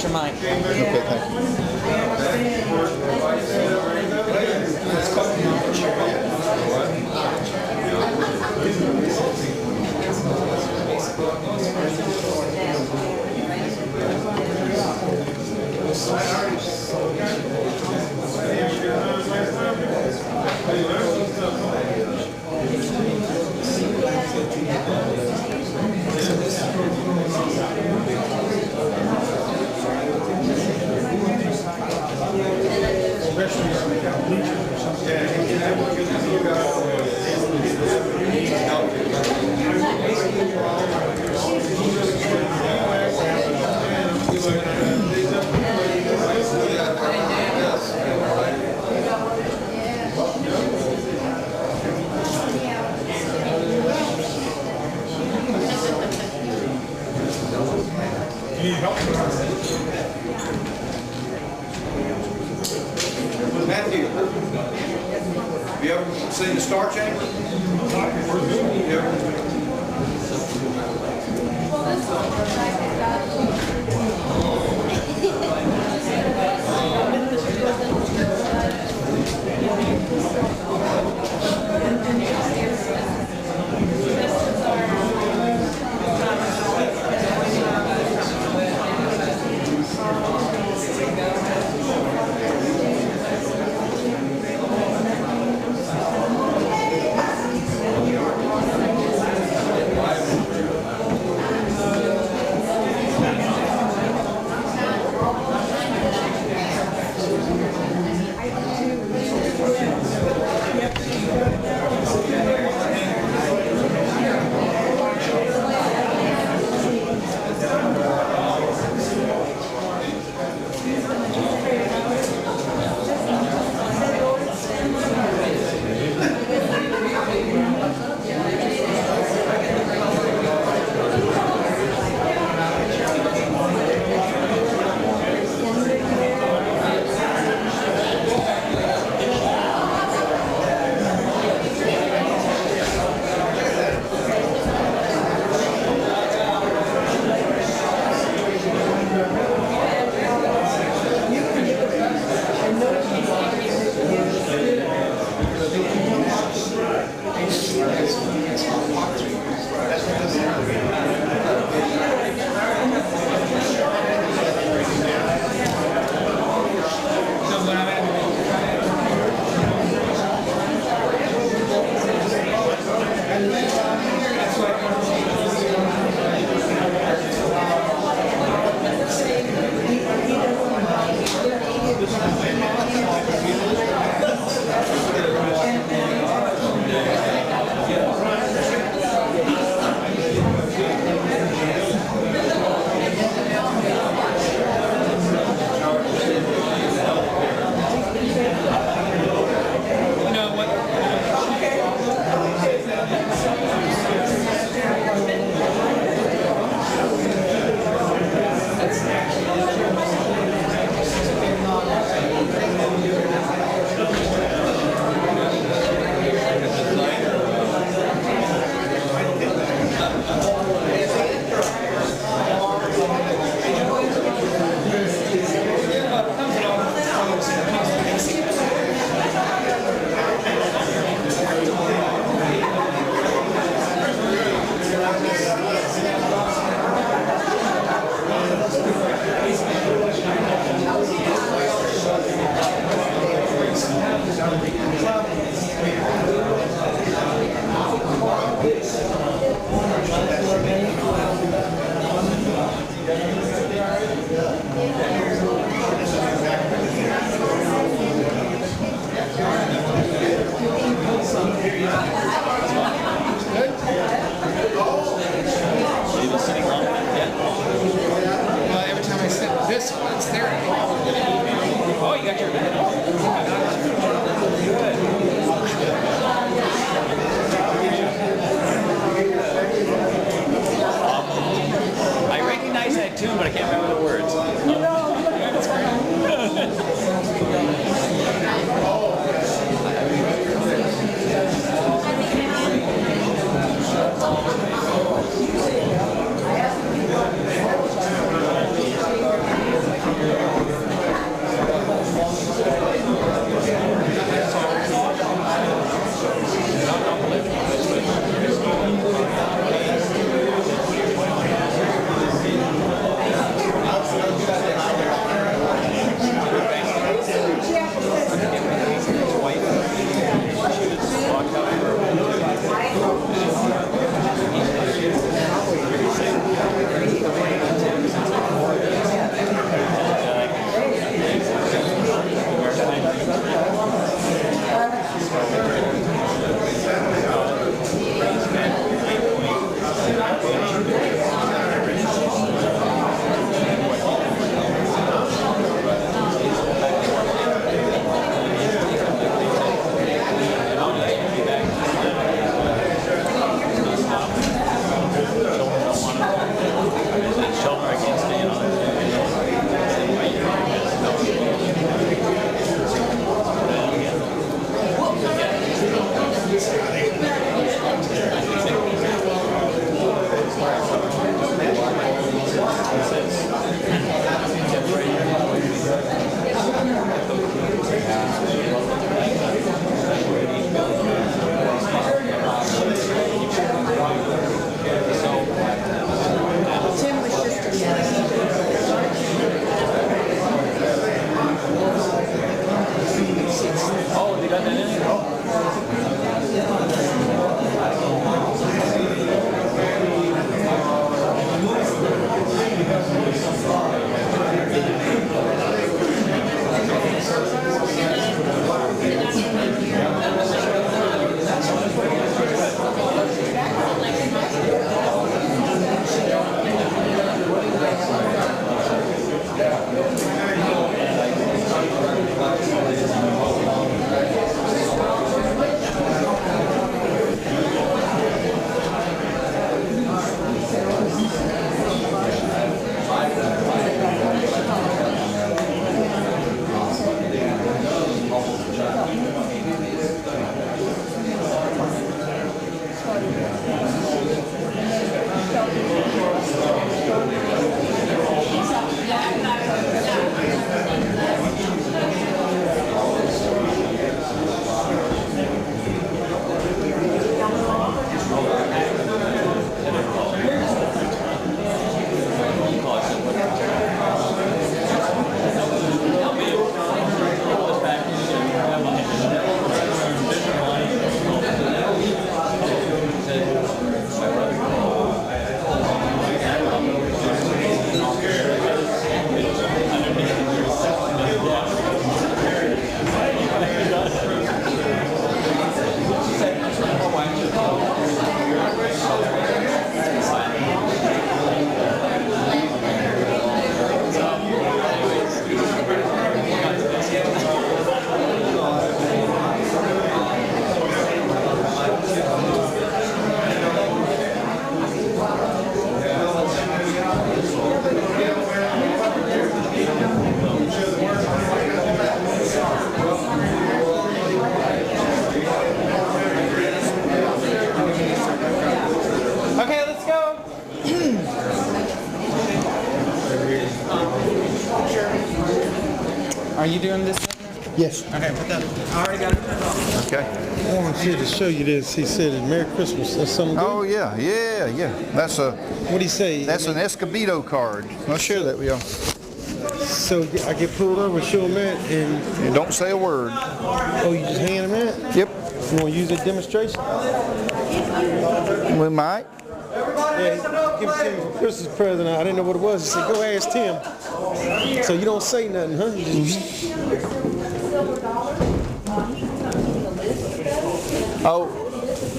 are mine. Okay, thank you. Matthew, have you ever seen the Star Chamber? You ever? Tim was just a Oh, they got that in there? Okay, let's go. Are you doing this? Yes. Okay, put that. I already got it. Okay. I want you to show you this. He said, "Merry Christmas." That's something good. Oh yeah, yeah. That's What do you say? an Escobedo card. I'll share that with y'all. So I get pulled over, show him that, and And don't say a word. oh, you just hand him that? Yep. You want to use a demonstration? We might. Yeah, give Tim a Christmas present. I didn't know what it was. He said, "Go ask Tim." So you don't say nothing, huh? You just, Oh,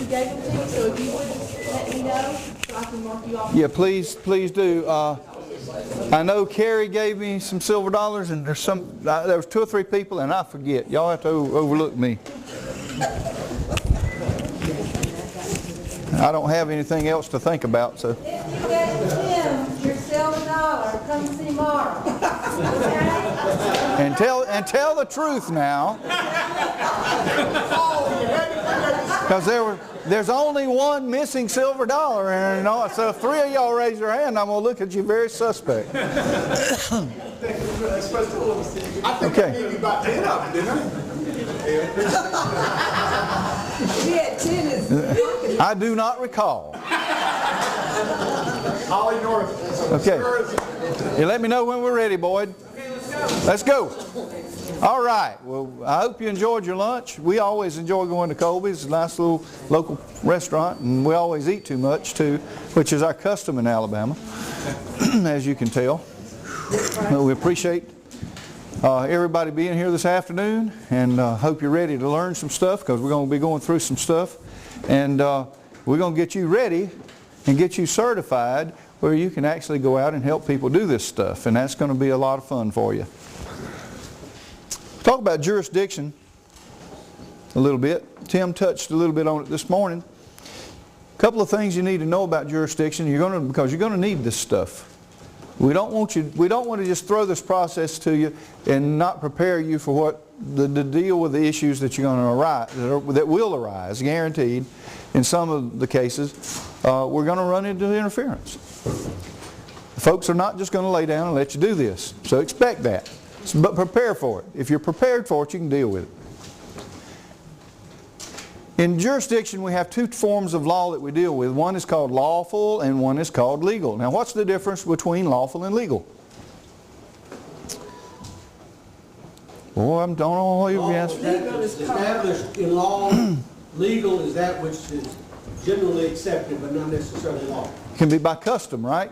You gave them to me, so if you would let me know, so I can mark you off. yeah. Please do. I know Carrie gave me some silver dollars, and there was 2 or 3 people, and I forget. Y'all have to overlook me. I don't have anything else to think about, so. If you gave Tim your silver dollar, come see Mara. And tell the truth now. Because there's only one missing silver dollar, and so if 3 of y'all raise your hand, I'm gonna look at you very suspect. I think I gave you about 10 of them, didn't I? Yeah, 10 is. I do not recall. Holly North. Okay. You let me know when we're ready, Boyd. Let's go. All right. Well, I hope you enjoyed your lunch. We always enjoy going to Colby's, a nice little local restaurant, and we always eat too much too, which is our custom in Alabama, as you can tell. But we appreciate everybody being here this afternoon, and hope you're ready to learn some stuff, because we're going to be going through some stuff, and we're going to get you ready and get you certified where you can actually go out and help people do this stuff, and that's going to be a lot of fun for you. Talk about jurisdiction a little bit. Tim touched a little bit on it this morning. A couple of things you need to know about jurisdiction, because you're going to need this stuff. We don't want to just throw this process to you and not prepare you for what the deal with the issues that you're going to arise, that will arise, guaranteed. In some of the cases, we're going to run into interference. The folks are not just going to lay down and let you do this. So expect that. But prepare for it. If you're prepared for it, you can deal with it. In jurisdiction, we have two forms of law that we deal with. One is called lawful and one is called legal. Now, what's the difference between lawful and legal? Well, I don't know what you've answered. Legal is established in law. Legal is that which is generally accepted but not necessarily law. It can be by custom, right?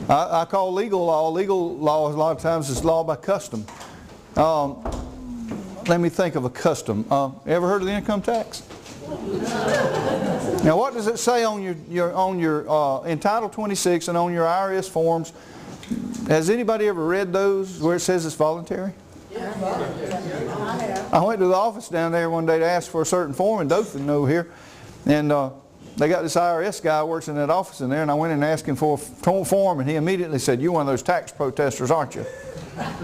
I call legal law. Legal law a lot of times is law by custom. Let me think of a custom. Ever heard of the income tax? Now, what does it say on your in Title 26 and on your IRS forms? Has anybody ever read those where it says it's voluntary? I went to the office down there one day to ask for a certain form, and Dothan over here, and they got this IRS guy who works in that office in there, and I went in and asked him for a form, and he immediately said, "You're one of those tax protesters, aren't you?"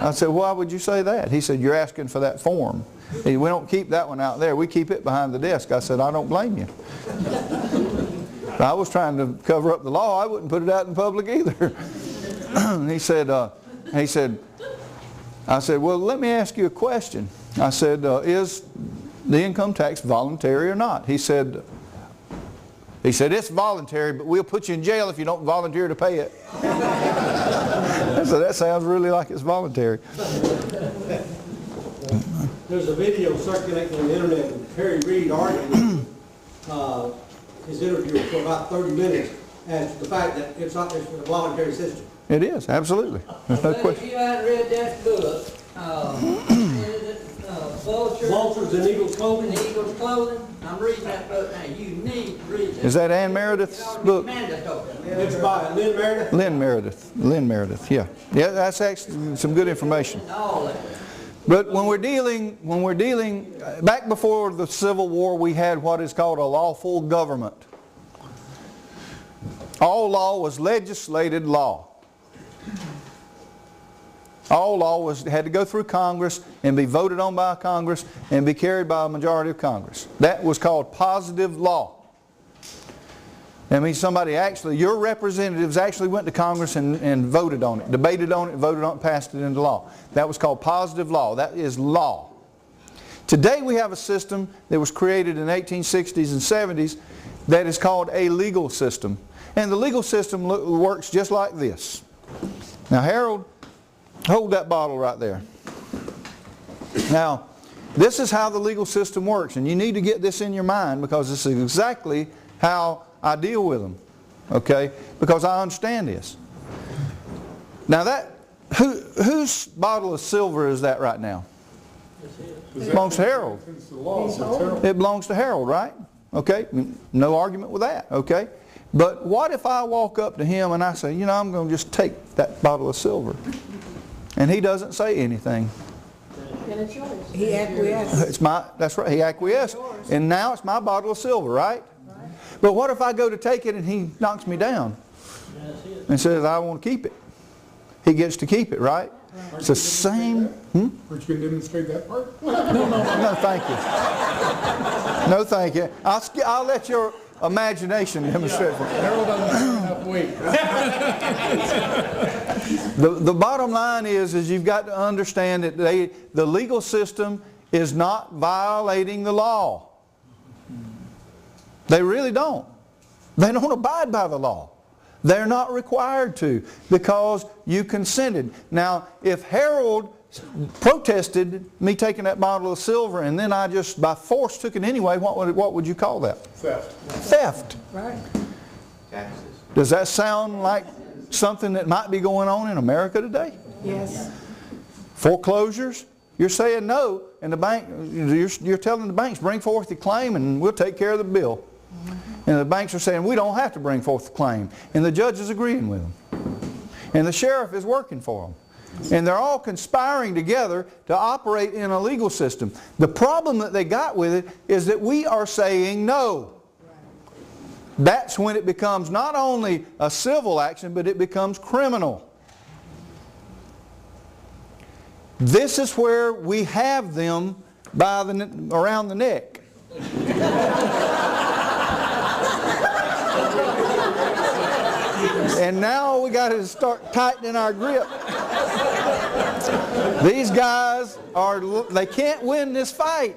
I said, "Why would you say that?" He said, "You're asking for that form. We don't keep that one out there. We keep it behind the desk." I said, "I don't blame you." But I was trying to cover up the law. I wouldn't put it out in public either. I said, "Well, let me ask you a question." I said, "Is the income tax voluntary or not?" He said, "It's voluntary, but we'll put you in jail if you don't volunteer to pay it." So that sounds really like it's voluntary. There's a video circulating on the internet with Harry Reid arguing his interview for about 30 minutes as to the fact that it's a voluntary system. It is, absolutely. There's no But if question. you haven't read that book, Vultures and Eagles Clothing. Eagles Clothing, I'm reading that book now. You need to read that. Is that Ann Meredith's book? Mandatory. It's by Lynn Meredith. Lynn Meredith, yeah. Yeah, that's actually some good information. All that. But when we're dealing, back before the Civil War, we had what is called a lawful government. All law was legislated law. All law had to go through Congress and be voted on by Congress and be carried by a majority of Congress. That was called positive law. That means your representatives actually went to Congress and voted on it, debated on it, voted on it, passed it into law. That was called positive law. That is law. Today we have a system that was created in the 1860s and 70s that is called a legal system. And the legal system works just like this. Now, Harold, hold that bottle right there. Now, this is how the legal system works, and you need to get this in your mind because this is exactly how I deal with them, okay? Because I understand this. Now whose bottle of silver is that right now? It belongs to Harold. It belongs to Harold, right? Okay, no argument with that, okay? But what if I walk up to him and I say, I'm going to just take that bottle of silver, and he doesn't say anything? Then it's yours. He acquiesced. That's right, he acquiesced. And now it's my bottle of silver, right? But what if I go to take it and he knocks me down and says, I want to keep it? He gets to keep it, right? It's the same. Aren't you going to demonstrate that part? No, thank you. No, thank you. I'll let your imagination demonstrate for you. Harold doesn't have enough weight. The bottom line is you've got to understand that the legal system is not violating the law. They really don't. They don't abide by the law. They're not required to because you consented. Now, if Harold protested me taking that bottle of silver and then I just by force took it anyway, what would you call that? Theft. Theft. Right. Does that sound like something that might be going on in America today? Yes. Foreclosures? You're saying no, and the bank, you're telling the banks, bring forth your claim and we'll take care of the bill. And the banks are saying, we don't have to bring forth the claim. And the judge is agreeing with them. And the sheriff is working for them. And they're all conspiring together to operate in a legal system. The problem that they got with it is that we are saying no. That's when it becomes not only a civil action, but it becomes criminal. This is where we have them by around the neck. And now we got to start tightening our grip. These guys they can't win this fight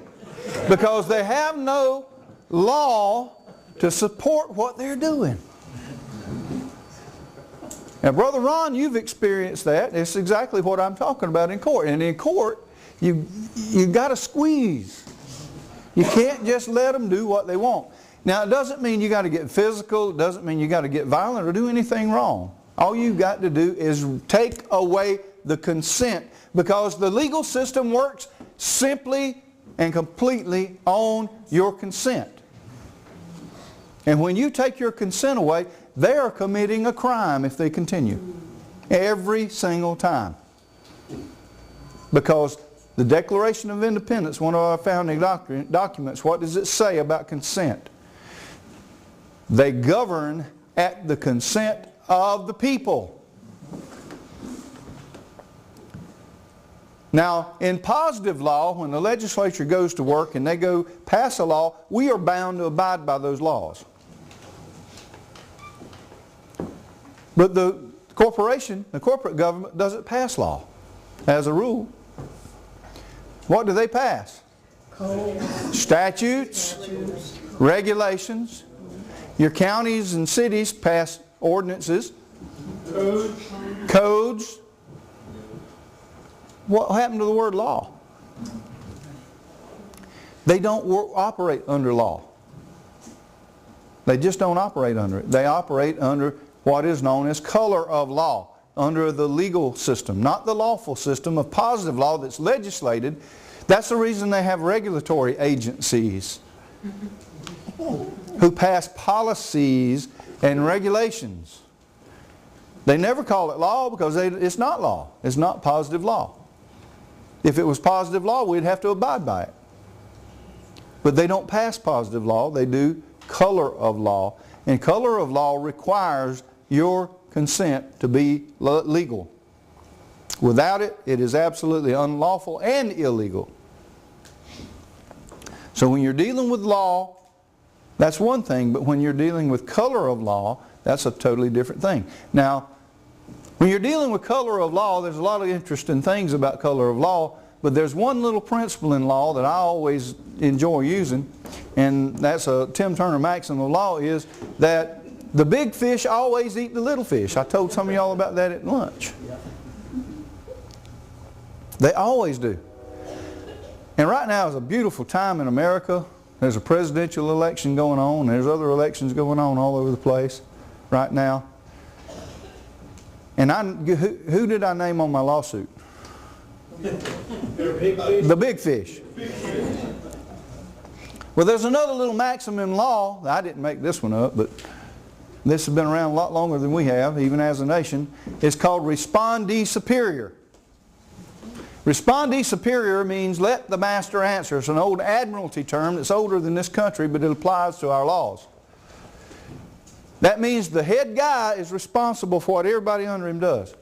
because they have no law to support what they're doing. Now, Brother Ron, you've experienced that. It's exactly what I'm talking about in court. And in court, you've got to squeeze. You can't just let them do what they want. Now, it doesn't mean you got to get physical. It doesn't mean you got to get violent or do anything wrong. All you've got to do is take away the consent, because the legal system works simply and completely on your consent. And when you take your consent away, they are committing a crime if they continue. Every single time. Because the Declaration of Independence, one of our founding documents, what does it say about consent? They govern at the consent of the people. Now, in positive law, when the legislature goes to work and they go pass a law, we are bound to abide by those laws. But the corporation, the corporate government, doesn't pass law as a rule. What do they pass? Statutes, regulations. Your counties and cities pass ordinances, codes. What happened to the word law? They don't operate under law. They just don't operate under it. They operate under what is known as color of law, under the legal system, not the lawful system of positive law that's legislated. That's the reason they have regulatory agencies who pass policies and regulations. They never call it law because it's not law. It's not positive law. If it was positive law, we'd have to abide by it. But they don't pass positive law. They do color of law. And color of law requires your consent to be legal. Without it, it is absolutely unlawful and illegal. So when you're dealing with law, that's one thing, but when you're dealing with color of law, that's a totally different thing. Now, when you're dealing with color of law, there's a lot of interesting things about color of law, but there's one little principle in law that I always enjoy using, and that's a Tim Turner maxim of law, is that the big fish always eat the little fish. I told some of y'all about that at lunch. They always do. And right now is a beautiful time in America. There's a presidential election going on. There's other elections going on all over the place right now. And who did I name on my lawsuit? The big fish. Well, there's another little maxim in law. I didn't make this one up, but this has been around a lot longer than we have, even as a nation. It's called respondi superior. Respondi superior means let the master answer. It's an old admiralty term that's older than this country, but it applies to our laws. That means the head guy is responsible for what everybody under him does.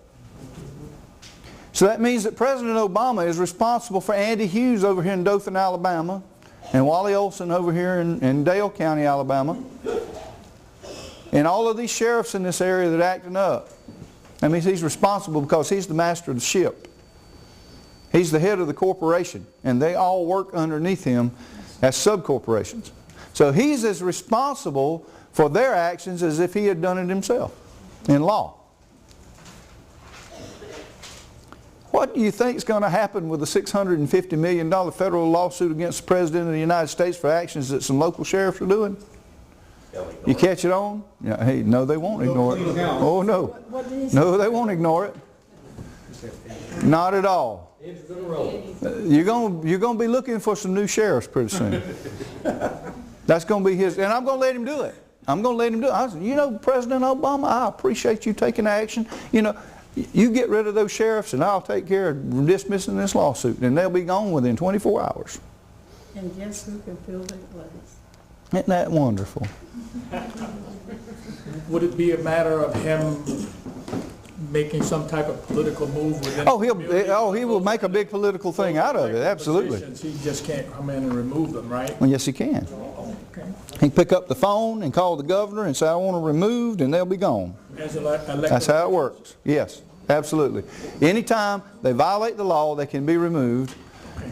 So that means that President Obama is responsible for Andy Hughes over here in Dothan, Alabama, and Wally Olson over here in Dale County, Alabama, and all of these sheriffs in this area that are acting up. That means he's responsible because he's the master of the ship. He's the head of the corporation, and they all work underneath him as subcorporations. So he's as responsible for their actions as if he had done it himself in law. What do you think is going to happen with a $650 million federal lawsuit against the President of the United States for actions that some local sheriffs are doing? You catch it on? Yeah, hey, no, they won't ignore it. Oh, no. No, they won't ignore it. Not at all. You're going to be looking for some new sheriffs pretty soon. That's going to be his, and I'm going to let him do it. I'm going to let him do it. You know, President Obama, I appreciate you taking action. You know, you get rid of those sheriffs and I'll take care of dismissing this lawsuit, and they'll be gone within 24 hours. And guess who can fill their place? Isn't that wonderful? Would it be a matter of him making some type of political move within he will make a big political thing out of it, absolutely. He just can't come in and remove them, right? Well, yes, he can. Okay. He can pick up the phone and call the governor and say, I want them removed, and they'll be gone. As elected. That's how it works. Yes, absolutely. Anytime they violate the law, they can be removed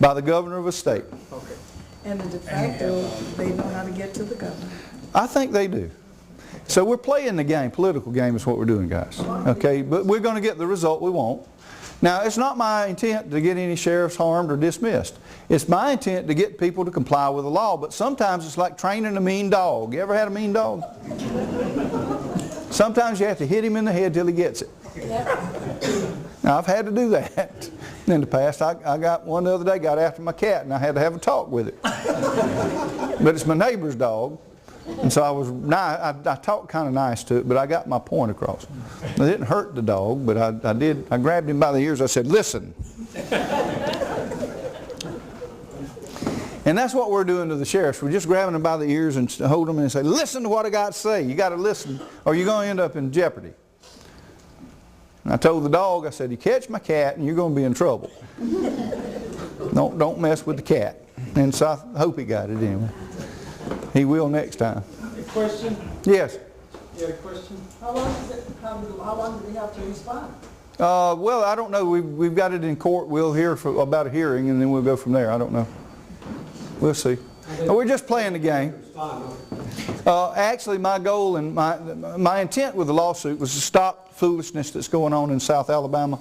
by the governor of a state. Okay. And the de facto, they know how to get to the governor. I think they do. So we're playing the game. Political game is what we're doing, guys. Okay, but we're going to get the result we want. Now, it's not my intent to get any sheriffs harmed or dismissed. It's my intent to get people to comply with the law, but sometimes it's like training a mean dog. You ever had a mean dog? Sometimes you have to hit him in the head till he gets it. Now, I've had to do that in the past. I got one the other day, got after my cat, and I had to have a talk with it. But it's my neighbor's dog. And so I was nice, I talked kind of nice to it, but I got my point across. It didn't hurt the dog, but I grabbed him by the ears. I said, listen. And that's what we're doing to the sheriffs. We're just grabbing them by the ears and hold them and say, listen to what I got to say. You got to listen or you're going to end up in jeopardy. And I told the dog, I said, you catch my cat and you're going to be in trouble. Don't mess with the cat. And so I hope he got it anyway. He will next time. A question? Yes. Yeah, a question? How long do they have to respond? Well, I don't know. We've got it in court. We'll hear about a hearing, and then we'll go from there. I don't know. We'll see. We're just playing the game. Actually, my goal and my intent with the lawsuit was to stop foolishness that's going on in South Alabama,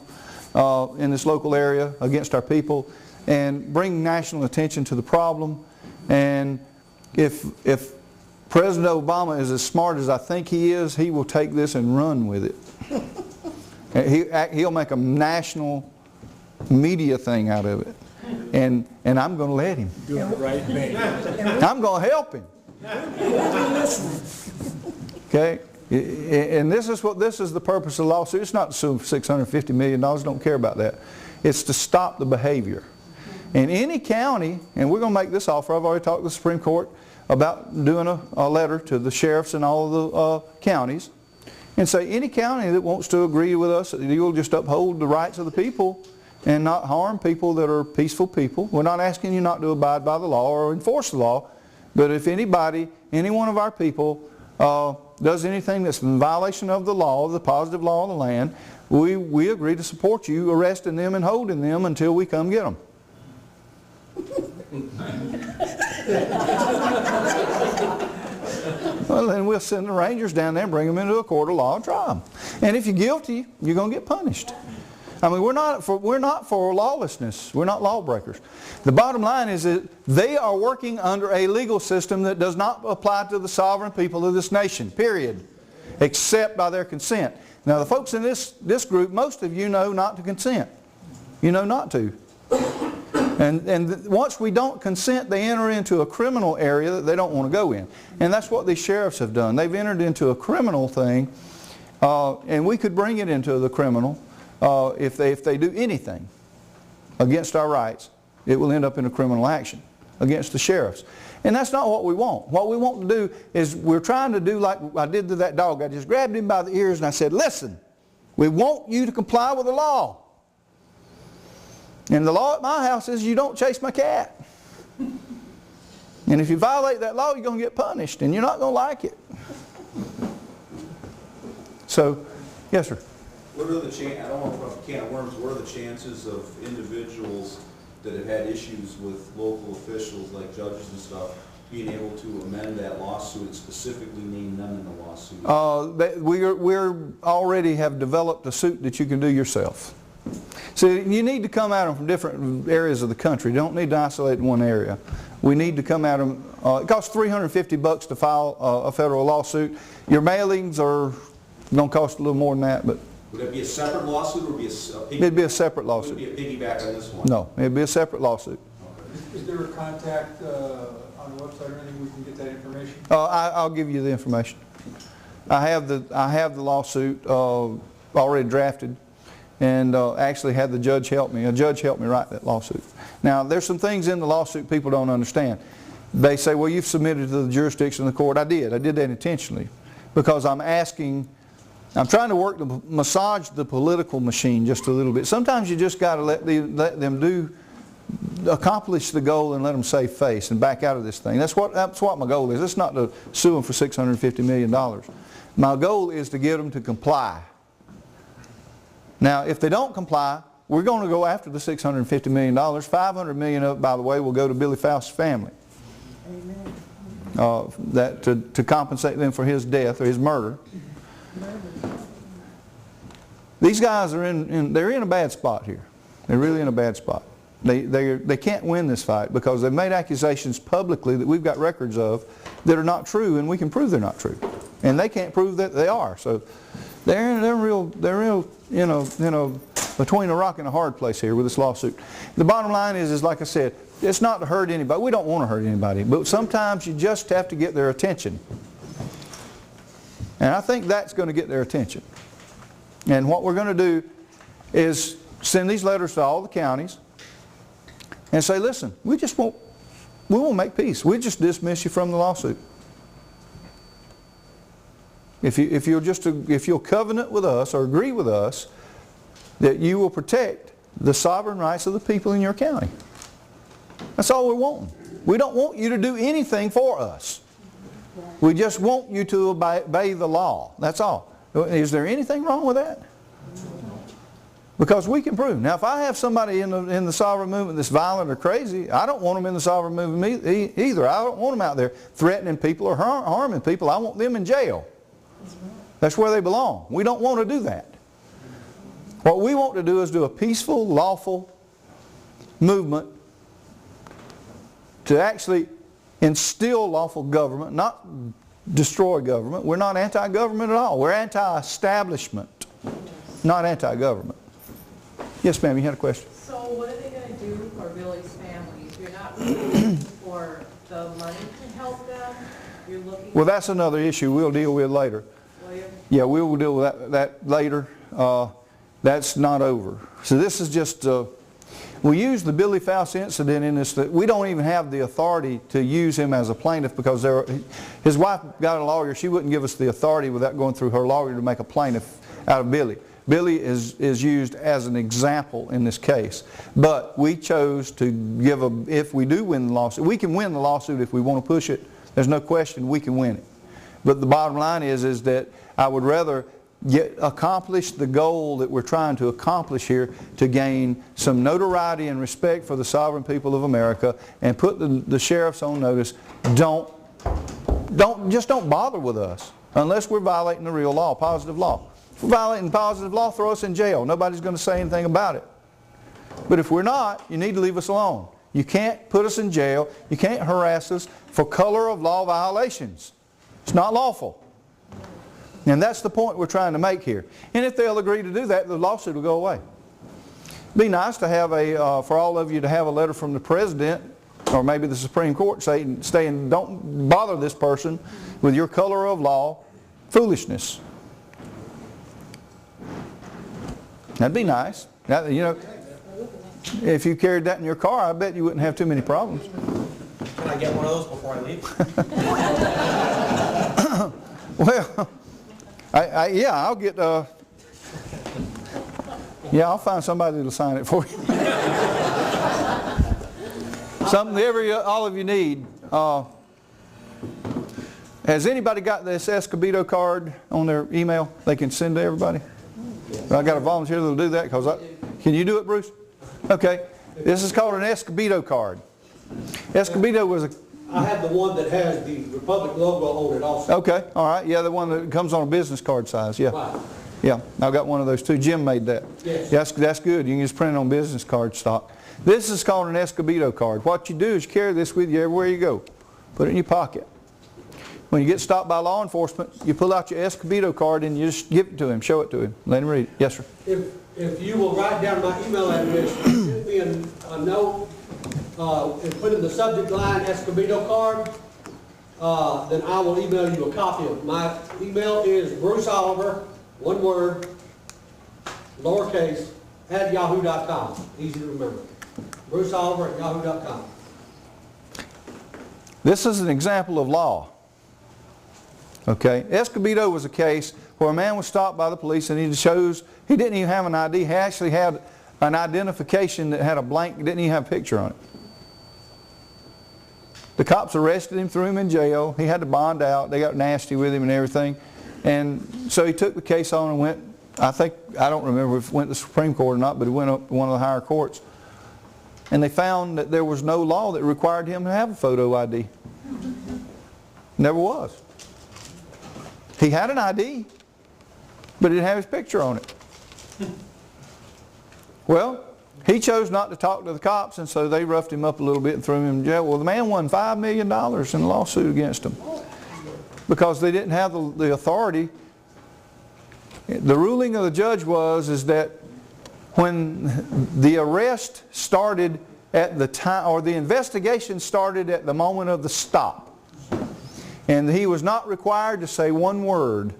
in this local area against our people, and bring national attention to the problem. And if President Obama is as smart as I think he is, he will take this and run with it. He'll make a national media thing out of it. And I'm going to let him. Doing the right thing. I'm going to help him. Okay? And this is the purpose of the lawsuit. It's not to sue $650 million. Don't care about that. It's to stop the behavior. In any county, and we're going to make this offer, I've already talked to the Supreme Court about doing a letter to the sheriffs in all of the counties and say any county that wants to agree with us, you'll just uphold the rights of the people and not harm people that are peaceful people. We're not asking you not to abide by the law or enforce the law, but if anybody, any one of our people does anything that's in violation of the law, the positive law of the land, we agree to support you arresting them and holding them until we come get them. Well, then we'll send the rangers down there and bring them into a court of law and try them. And if you're guilty, you're going to get punished. I mean, we're not for lawlessness. We're not lawbreakers. The bottom line is that they are working under a legal system that does not apply to the sovereign people of this nation, period, except by their consent. Now, the folks in this group, most of you know not to consent. You know not to. And once we don't consent, they enter into a criminal area that they don't want to go in. And that's what these sheriffs have done. They've entered into a criminal thing, and we could bring it into the criminal if they do anything against our rights. It will end up in a criminal action against the sheriffs. And that's not what we want. What we want to do is we're trying to do like I did to that dog. I just grabbed him by the ears and I said, listen, we want you to comply with the law. And the law at my house is you don't chase my cat. And if you violate that law, you're going to get punished, and you're not going to like it. So, yes, sir. What are the chances, I don't want to put up a can of worms, what are the chances of individuals that have had issues with local officials, like judges and stuff, being able to amend that lawsuit and specifically name them in the lawsuit? We already have developed a suit that you can do yourself. So you need to come at them from different areas of the country. You don't need to isolate in one area. We need to come at them. It costs $350 to file a federal lawsuit. Your mailings are going to cost a little more than that, but would it be a separate lawsuit or be a piggyback? It'd be a separate lawsuit. Would it be a piggyback on this one? No, it'd be a separate lawsuit. Is there a contact on the website or anything we can get that information? I'll give you the information. I have the lawsuit already drafted, and actually had the judge help me. A judge helped me write that lawsuit. Now, there's some things in the lawsuit people don't understand. They say, well, you've submitted to the jurisdiction of the court. I did that intentionally because I'm trying to massage the political machine just a little bit. Sometimes you just got to let them do accomplish the goal and let them save face and back out of this thing. That's what my goal is. It's not to sue them for $650 million. My goal is to get them to comply. Now, if they don't comply, we're going to go after the $650 million. $500 million of it, by the way, will go to Billy Faust's family. Amen. To compensate them for his death or his murder. These guys are they're in a bad spot here. They're really in a bad spot. They can't win this fight because they've made accusations publicly that we've got records of that are not true, and we can prove they're not true. And they can't prove that they are. So they're real, between a rock and a hard place here with this lawsuit. The bottom line is like I said, it's not to hurt anybody. We don't want to hurt anybody, but sometimes you just have to get their attention. And I think that's going to get their attention. And what we're going to do is send these letters to all the counties and say, listen, we won't make peace. We'll just dismiss you from the lawsuit. If you'll covenant with us or agree with us that you will protect the sovereign rights of the people in your county. That's all we're wanting. We don't want you to do anything for us. We just want you to obey the law. That's all. Is there anything wrong with that? Because we can prove. Now, if I have somebody in the sovereign movement that's violent or crazy, I don't want them in the sovereign movement either. I don't want them out there threatening people or harming people. I want them in jail. That's where they belong. We don't want to do that. What we want to do is do a peaceful, lawful movement to actually instill lawful government, not destroy government. We're not anti-government at all. We're anti-establishment, not anti-government. Yes, ma'am, you had a question. So what are they going to do for Billy's family? If you're not looking for the money to help them, you're looking... Well, that's another issue we'll deal with later. Yeah, we will deal with that later. That's not over. So this is just... we use the Billy Faust incident in this. We don't even have the authority to use him as a plaintiff because his wife got a lawyer. She wouldn't give us the authority without going through her lawyer to make a plaintiff out of Billy. Billy is used as an example in this case. But we chose to give if we do win the lawsuit, we can win the lawsuit if we want to push it. There's no question we can win it. But the bottom line is that I would rather accomplish the goal that we're trying to accomplish here to gain some notoriety and respect for the sovereign people of America and put the sheriffs on notice. Just don't bother with us unless we're violating the real law, positive law. If we're violating positive law, throw us in jail. Nobody's going to say anything about it. But if we're not, you need to leave us alone. You can't put us in jail. You can't harass us for color of law violations. It's not lawful. And that's the point we're trying to make here. And if they'll agree to do that, the lawsuit will go away. It'd be nice to have for all of you to have a letter from the President or maybe the Supreme Court saying, don't bother this person with your color of law foolishness. That'd be nice. If you carried that in your car, I bet you wouldn't have too many problems. Can I get one of those before I leave? Well, I'll get, I'll find somebody that'll sign it for you. Something all of you need. Has anybody got this Escobedo card on their email they can send to everybody? I got a volunteer that'll do that. Can you do it, Bruce? Okay. This is called an Escobedo card. Escobedo was I have the one that has the Republic logo on it also. Okay, all right. Yeah, the one that comes on a business card size. Yeah. Right. Yeah, I've got one of those too. Jim made that. Yes. That's good. You can just print it on business card stock. This is called an Escobedo card. What you do is you carry this with you everywhere you go. Put it in your pocket. When you get stopped by law enforcement, you pull out your Escobedo card and you just give it to him, show it to him. Let him read it. Yes, sir. If you will write down my email address, send me a note, and put in the subject line Escobedo card, then I will email you a copy of it. My email is Bruce Oliver, one word, lowercase, @yahoo.com. Easy to remember. Bruce Oliver at yahoo.com. This is an example of law. Okay, Escobedo was a case where a man was stopped by the police and he didn't even have an ID. He actually had an identification that had a blank, didn't even have a picture on it. The cops arrested him, threw him in jail. He had to bond out. They got nasty with him and everything. And so he took the case on and went, I don't remember if it went to the Supreme Court or not, but it went up to one of the higher courts. And they found that there was no law that required him to have a photo ID. Never was. He had an ID, but it didn't have his picture on it. Well, he chose not to talk to the cops, and so they roughed him up a little bit and threw him in jail. Well, the man won $5 million in a lawsuit against him because they didn't have the authority. The ruling of the judge is that when the arrest started at the time, or the investigation started at the moment of the stop, and he was not required to say one word.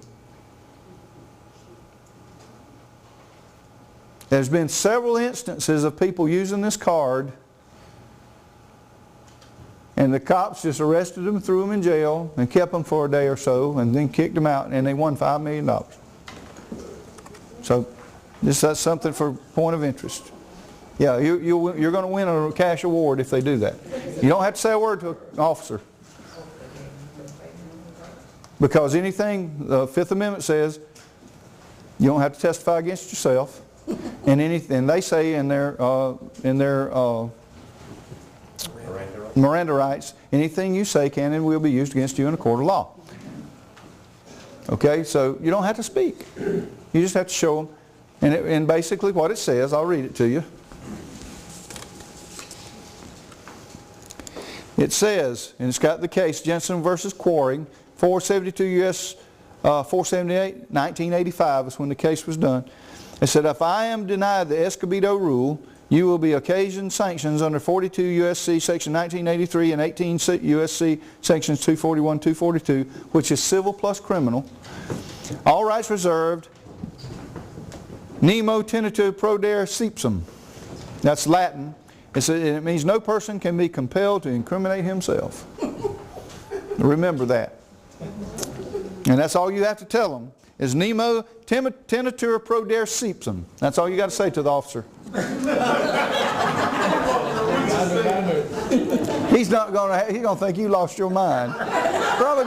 There's been several instances of people using this card, and the cops just arrested them, threw them in jail, and kept them for a day or so, and then kicked them out, and they won $5 million. So that's something for point of interest. Yeah, you're going to win a cash award if they do that. You don't have to say a word to an officer. Because anything the Fifth Amendment says, you don't have to testify against yourself. And they say in their Miranda rights, anything you say can and will be used against you in a court of law. Okay, so you don't have to speak. You just have to show them. And basically what it says, I'll read it to you. It says, and it's got the case, Jensen versus Quarry, 472 U.S. 478, 1985 is when the case was done. It said, if I am denied the Escobedo rule, you will be occasioned sanctions under 42 U.S.C. section 1983 and 18 U.S.C. sections 241, 242, which is civil plus criminal. All rights reserved. Nemo tenitur prodere sepsum. That's Latin. It means no person can be compelled to incriminate himself. Remember that. And that's all you have to tell them. Is Nemo tenitur prodere sepsum. That's all you got to say to the officer. He's going to think you lost your mind. Probably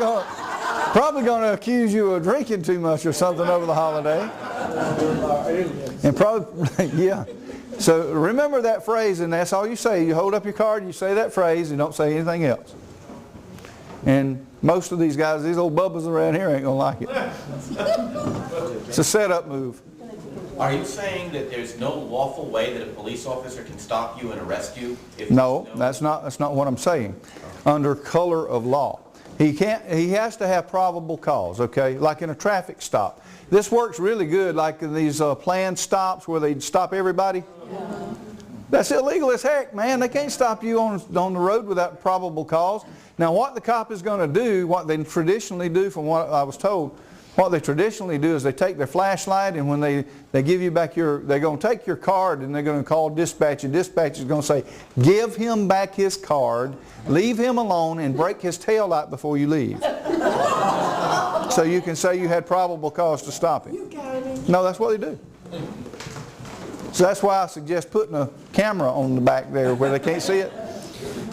going to accuse you of drinking too much or something over the holiday. And probably, yeah. So remember that phrase, and that's all you say. You hold up your card, you say that phrase, and don't say anything else. And most of these guys, these old bubbas around here ain't going to like it. It's a setup move. Are you saying that there's no lawful way that a police officer can stop you and arrest you? No, that's not what I'm saying. Under color of law. He has to have probable cause, okay? Like in a traffic stop. This works really good like in these planned stops where they stop everybody. That's illegal as heck, man. They can't stop you on the road without probable cause. Now what the cop is going to do, what they traditionally do from what I was told, what they traditionally do is they take their flashlight, and when they give you back they're going to take your card and they're going to call dispatch, and dispatch is going to say, give him back his card, leave him alone, and break his tail light before you leave. So you can say you had probable cause to stop him. No, that's what they do. So that's why I suggest putting a camera on the back there where they can't see it.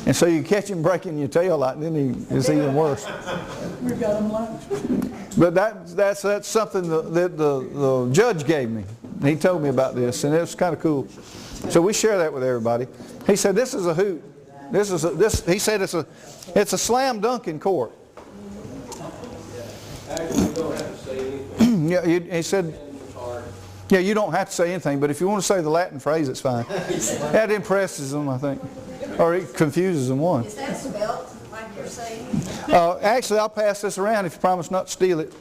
And so you catch him breaking your tail light, and then it's even worse. We got him lunch. But that's something that the judge gave me. He told me about this, and it was kind of cool. So we share that with everybody. He said this is a hoot. He said it's a slam dunk in court. Actually, you don't have to say anything. Yeah, he said. Yeah, you don't have to say anything, but if you want to say the Latin phrase, it's fine. That impresses them, I think, or it confuses them. One. Is that spelled like you're saying? Actually, I'll pass this around if you promise not to steal it.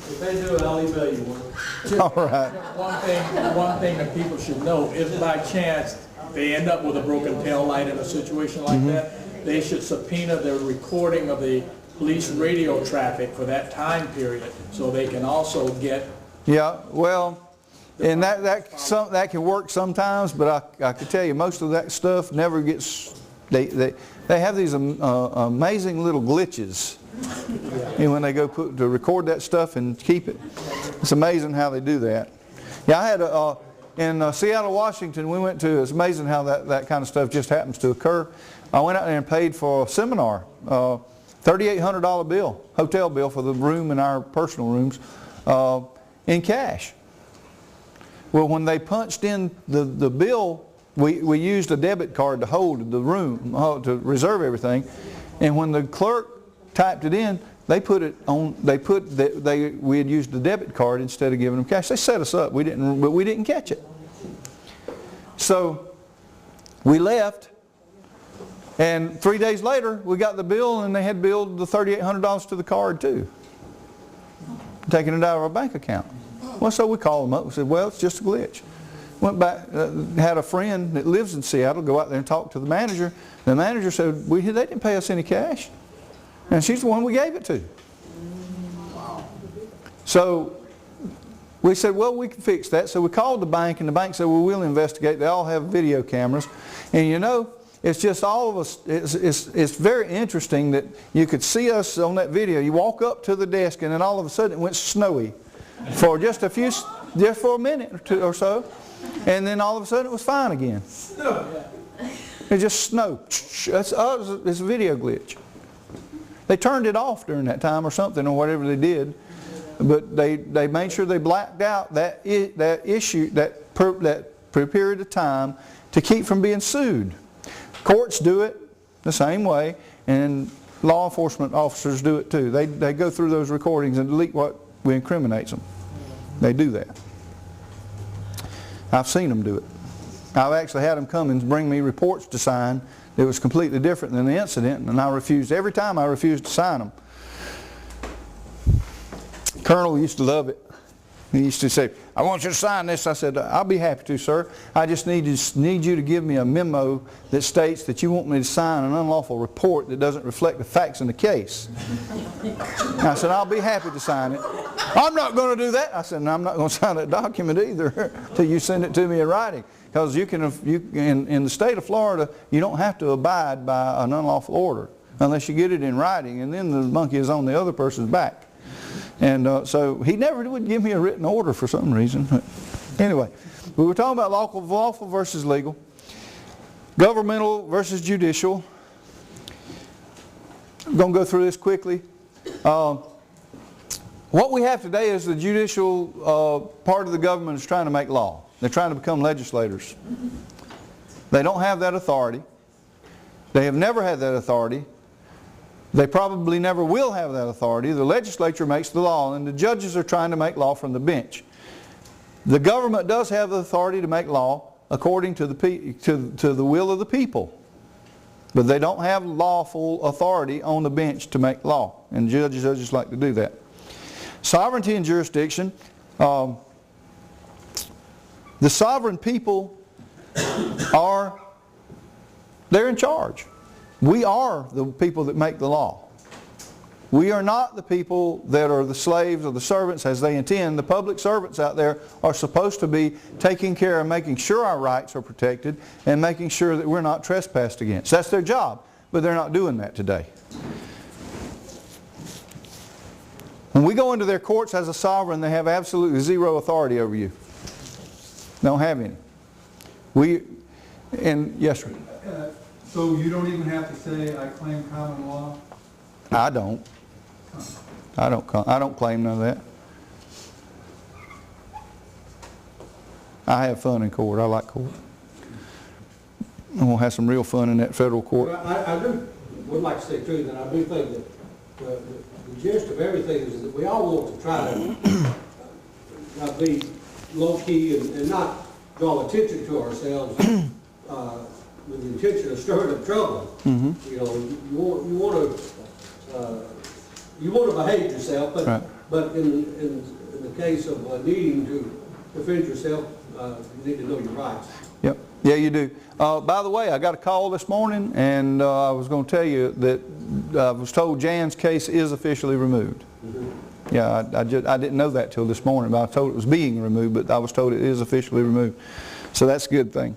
If they do it, I'll email you one. All right. One thing that people should know, if by chance they end up with a broken tail light in a situation like that, they should subpoena the recording of the police radio traffic for that time period, so they can also get. Yeah, well, and that can work sometimes, but I can tell you most of that stuff never gets. They have these amazing little glitches, and when they go to record that stuff and keep it, it's amazing how they do that. Yeah, I had in Seattle, Washington, we went to, it's amazing how that kind of stuff just happens to occur. I went out there and paid for a seminar, $3,800 bill, hotel bill for the room and our personal rooms, in cash. Well, when they punched in the bill, we used a debit card to hold the room, to reserve everything, and when the clerk typed it in, they put it on. We had used the debit card instead of giving them cash. They set us up. But we didn't catch it. So we left, and 3 days later we got the bill, and they had billed the $3,800 to the card too, taking it out of our bank account. Well, so we called them up. We said, well, it's just a glitch. Went back, had a friend that lives in Seattle go out there and talk to the manager. The manager said, they didn't pay us any cash. And she's the one we gave it to. So we said, well, we can fix that. So we called the bank, and the bank said, well, we'll investigate. They all have video cameras. And you know, it's just all of us, it's very interesting that you could see us on that video. You walk up to the desk, and then all of a sudden it went snowy for just for a minute or two or so. And then all of a sudden it was fine again. It just snowed. It's a video glitch. They turned it off during that time or something, or whatever they did, but they made sure they blacked out that period of time to keep from being sued. Courts do it the same way, and law enforcement officers do it too. They go through those recordings and delete what incriminates them. They do that. I've seen them do it. I've actually had them come and bring me reports to sign that was completely different than the incident, and I refused. Every time I refused to sign them. Colonel used to love it. He used to say, I want you to sign this. I said, I'll be happy to, sir. I just need you to give me a memo that states that you want me to sign an unlawful report that doesn't reflect the facts in the case. I said, I'll be happy to sign it. I'm not going to do that. I said, no, I'm not going to sign that document either until you send it to me in writing. Because in the state of Florida, you don't have to abide by an unlawful order unless you get it in writing, and then the monkey is on the other person's back. And so he never would give me a written order for some reason. Anyway, we were talking about lawful versus legal, governmental versus judicial. I'm going to go through this quickly. What we have today is the judicial part of the government is trying to make law. They're trying to become legislators. They don't have that authority. They have never had that authority. They probably never will have that authority. The legislature makes the law, and the judges are trying to make law from the bench. The government does have the authority to make law according to the will of the people. But they don't have lawful authority on the bench to make law. And judges just like to do that. Sovereignty and jurisdiction. The sovereign people they're in charge. We are the people that make the law. We are not the people that are the slaves or the servants as they intend. The public servants out there are supposed to be taking care of making sure our rights are protected and making sure that we're not trespassed against. That's their job, but they're not doing that today. When we go into their courts as a sovereign, they have absolutely zero authority over you. They don't have any. Yes, sir. So you don't even have to say, I claim common law? I don't. I don't claim none of that. I have fun in court. I like court. I'm going to have some real fun in that federal court. I would like to say too that I do think that the gist of everything is that we all want to try to be low-key and not draw attention to ourselves with the intention of stirring up trouble. Mm-hmm. You know, you want to behave yourself, but Right. but in the case of needing to defend yourself, you need to know your rights. Yep. Yeah, you do. By the way, I got a call this morning, and I was going to tell you that I was told Jan's case is officially removed. Mm-hmm. Yeah, I didn't know that till this morning, but I was told it was being removed, but I was told it is officially removed. So that's a good thing.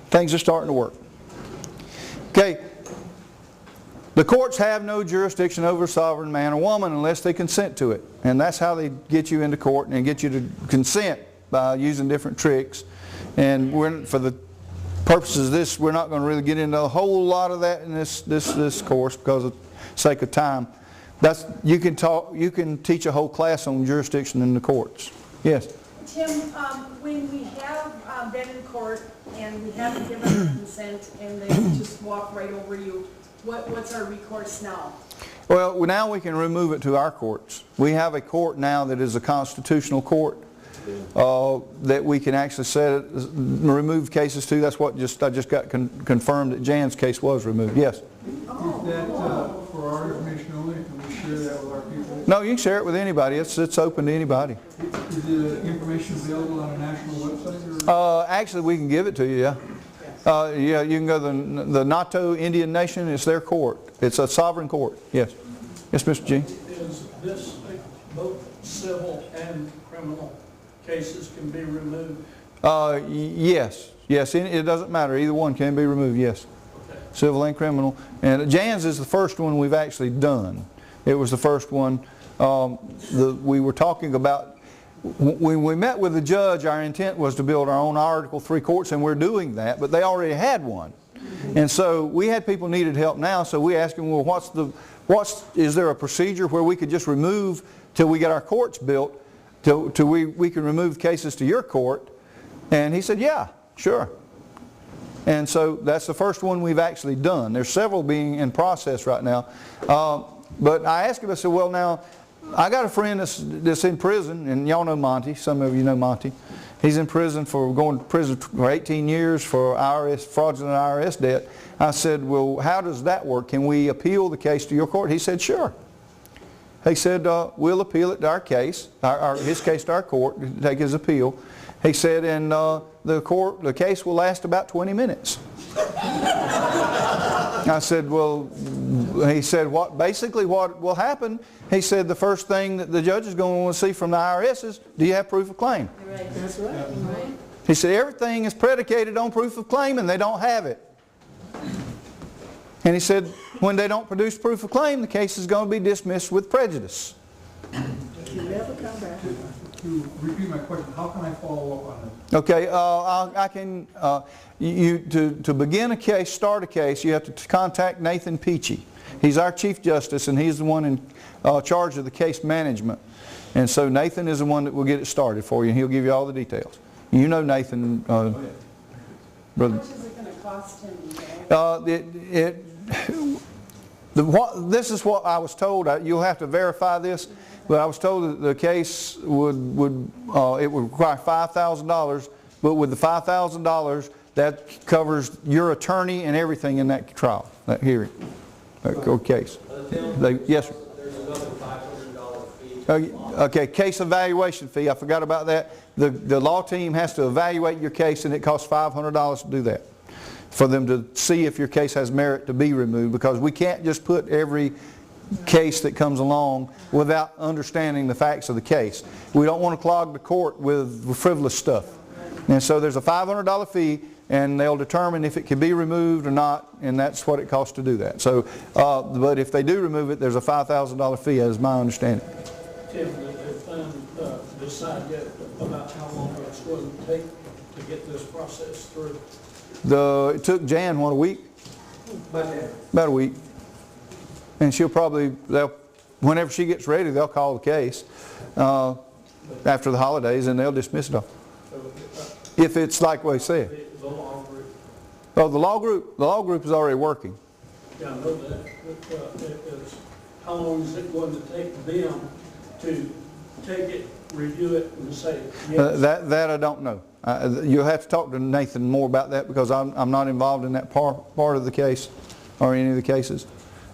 Things are starting to work. Okay. The courts have no jurisdiction over a sovereign man or woman unless they consent to it. And that's how they get you into court and get you to consent by using different tricks. And for the purposes of this, we're not going to really get into a whole lot of that in this course because of the sake of time. You can teach a whole class on jurisdiction in the courts. Yes? Tim, when we have been in court and we haven't given our consent and they just walk right over you, what's our recourse now? Well, now we can remove it to our courts. We have a court now that is a constitutional court that we can actually remove cases to. That's what I just got confirmed that Jan's case was removed. Yes? Is that for our information only? Can we share that with our people? No, you can share it with anybody. It's open to anybody. Is the information available on a national website? Or? Actually, we can give it to you, yeah. Yeah, you can go to the NATO Indian Nation. It's their court. It's a sovereign court. Yes. Yes, Mr. G. Is this both civil and criminal cases can be removed? Yes. Yes, it doesn't matter. Either one can be removed, yes. Okay. Civil and criminal. And Jan's is the first one we've actually done. It was the first one. We were talking about, when we met with the judge, our intent was to build our own Article 3 courts, and we're doing that, but they already had one. And so we had people needed help now, so we asked him, well, is there a procedure where we could just remove till we get our courts built, till we can remove cases to your court? And he said, yeah, sure. And so that's the first one we've actually done. There's several being in process right now. But I asked him, I said, well, now, I got a friend that's in prison, and y'all know Monty. Some of you know Monty. He's in prison going to prison for 18 years for fraudulent IRS debt. I said, well, how does that work? Can we appeal the case to your court? He said, sure. He said, we'll appeal it to our case, his case to our court, take his appeal. He said, and the case will last about 20 minutes. I said, well, he said, basically what will happen, he said, the first thing that the judge is going to want to see from the IRS is, do you have proof of claim? Right. That's right. He said, everything is predicated on proof of claim and they don't have it. And he said, when they don't produce proof of claim, the case is going to be dismissed with prejudice. You never come back. To repeat my question, how can I follow up on it? Okay, I can, to begin a case, start a case, you have to contact Nathan Peachy. He's our Chief Justice and he's the one in charge of the case management. And so Nathan is the one that will get it started for you and he'll give you all the details. You know Nathan, brother. How much is it going to cost him? This is what I was told. You'll have to verify this, but I was told that the case would require $5,000. But with the $5,000, that covers your attorney and everything in that trial, that hearing, that case. Yes, sir. There's another $500 fee. Okay, case evaluation fee. I forgot about that. The law team has to evaluate your case, and it costs $500 to do that, for them to see if your case has merit to be removed, because we can't just put every case that comes along without understanding the facts of the case. We don't want to clog the court with frivolous stuff. And so there's a $500 fee, and they'll determine if it can be removed or not, and that's what it costs to do that. So, but if they do remove it, there's a $5,000 fee, as my understanding. Tim, did they decide yet about how long it's going to take to get this process through? It took Jan, a week? About a week. And she'll probably, whenever she gets ready, they'll call the case after the holidays, and they'll dismiss it off. If it's like we said. The law group. Oh, the law group is already working. Yeah, I know that. How long is it going to take them to take it, review it, and say yes? That I don't know. You'll have to talk to Nathan more about that, because I'm not involved in that part of the case or any of the cases.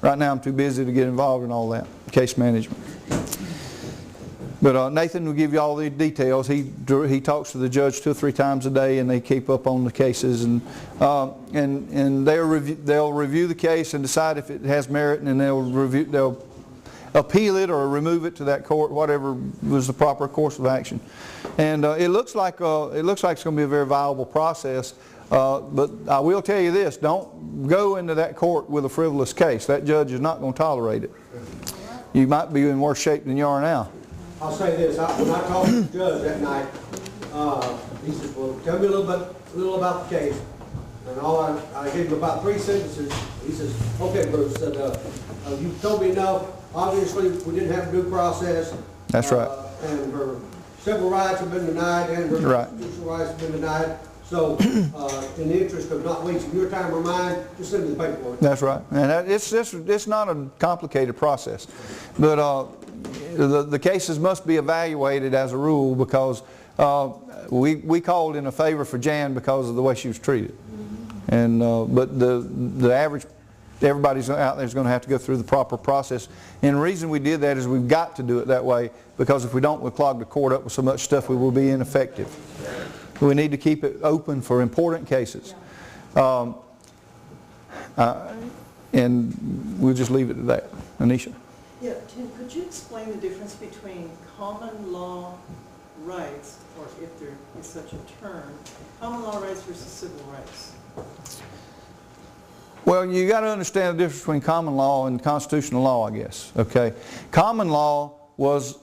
Right now I'm too busy to get involved in all that, case management. But Nathan will give you all the details. He talks to the judge 2 or 3 times a day, and they keep up on the cases, and they'll review the case and decide if it has merit, and then they'll appeal it or remove it to that court, whatever was the proper course of action. And it looks like it's going to be a very viable process. But I will tell you this: don't go into that court with a frivolous case. That judge is not going to tolerate it. You might be in worse shape than you are now. I'll say this, when I talked to the judge that night, He says, well, tell me a little about the case. And I gave him about 3 sentences. He says, okay, Bruce, said, you told me enough. Obviously, we didn't have a due process. That's right. And her civil rights have been denied, and her constitutional rights have been denied. So, in the interest of not wasting your time or mine, just send me the paperwork. That's right. And it's not a complicated process. But the cases must be evaluated as a rule because we called in a favor for Jan because of the way she was treated. And but the average, everybody's out there is going to have to go through the proper process. And the reason we did that is we've got to do it that way, because if we don't, we'll clog the court up with so much stuff we will be ineffective. We need to keep it open for important cases. And we'll just leave it at that. Anisha? Yeah, Tim, could you explain the difference between common law rights, or if there is such a term, common law rights versus civil rights? Well, you got to understand the difference between common law and constitutional law, I guess. Okay, common law was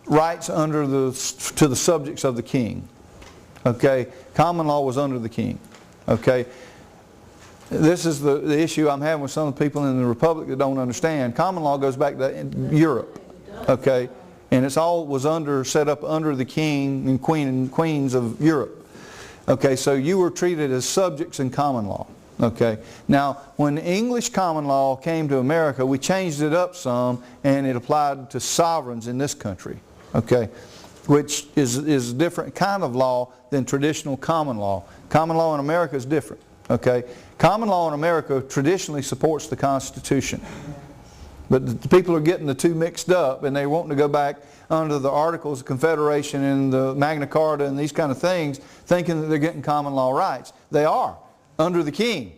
rights under to the subjects of the king. Okay, common law was under the king. Okay, this is the issue I'm having with some of the people in the Republic that don't understand. Common law goes back to Europe. Okay, and it's all was set up under the king and queens of Europe. Okay, so you were treated as subjects in common law. Okay, now when English common law came to America, we changed it up some, and it applied to sovereigns in this country. Okay, which is a different kind of law than traditional common law. Common law in America is different. Okay, common law in America traditionally supports the Constitution, but the people are getting the two mixed up, and they want to go back under the Articles of Confederation and the Magna Carta and these kind of things, thinking that they're getting common law rights. They are under the king,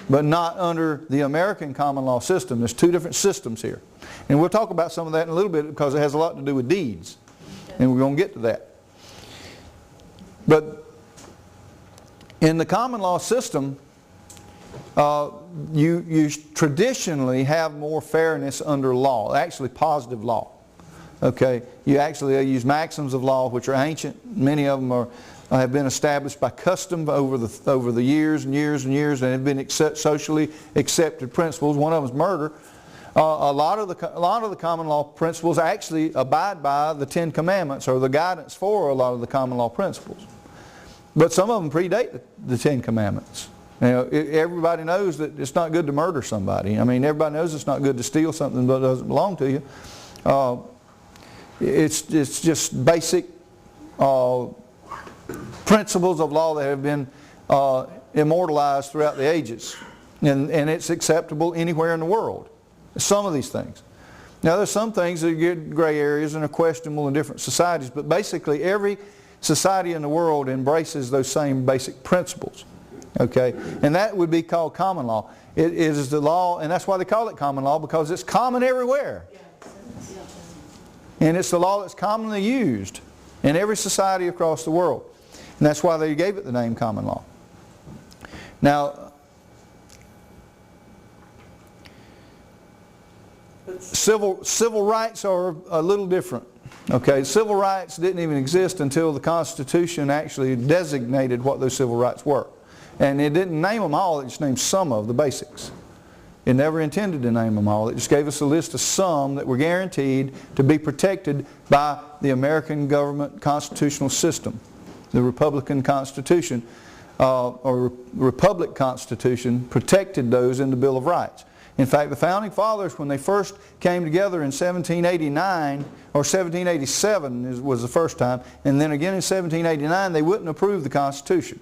but not under the American common law system. There's two different systems here, and we'll talk about some of that in a little bit because it has a lot to do with deeds, and we're going to get to that. But in the common law system, you traditionally have more fairness under law, actually positive law. Okay, you actually use maxims of law which are ancient. Many of them have been established by custom over the years and years and years, and have been socially accepted principles. One of them is murder. A lot of the common law principles actually abide by the 10 Commandments, or the guidance for a lot of the common law principles. But some of them predate the 10 Commandments. You know, everybody knows that it's not good to murder somebody. I mean, everybody knows it's not good to steal something that doesn't belong to you. It's just basic principles of law that have been immortalized throughout the ages. And it's acceptable anywhere in the world. Some of these things. Now there's some things that get gray areas and are questionable in different societies, but basically every society in the world embraces those same basic principles. Okay? And that would be called common law. It is the law, and that's why they call it common law, because it's common everywhere. And it's the law that's commonly used in every society across the world. And that's why they gave it the name common law. Now, civil rights are a little different. Okay, civil rights didn't even exist until the Constitution actually designated what those civil rights were. And it didn't name them all, it just named some of the basics. It never intended to name them all. It just gave us a list of some that were guaranteed to be protected by the American government constitutional system. The Republican Constitution, or Republic Constitution, protected those in the Bill of Rights. In fact, the Founding Fathers, when they first came together in 1789, or 1787 was the first time, and then again in 1789, they wouldn't approve the Constitution.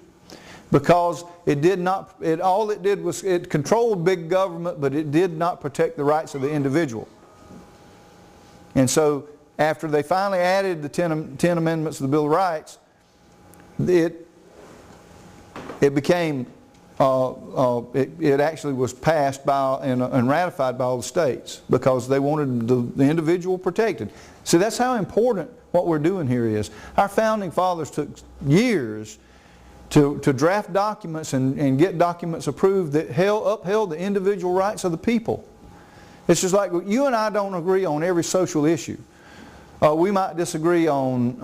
Because it did not, all it did was it controlled big government, but it did not protect the rights of the individual. And so after they finally added the 10 amendments to the Bill of Rights, it became, it actually was passed by and ratified by all the states because they wanted the individual protected. So that's how important what we're doing here is. Our Founding Fathers took years to draft documents and get documents approved that upheld the individual rights of the people. It's just like you and I don't agree on every social issue. We might disagree on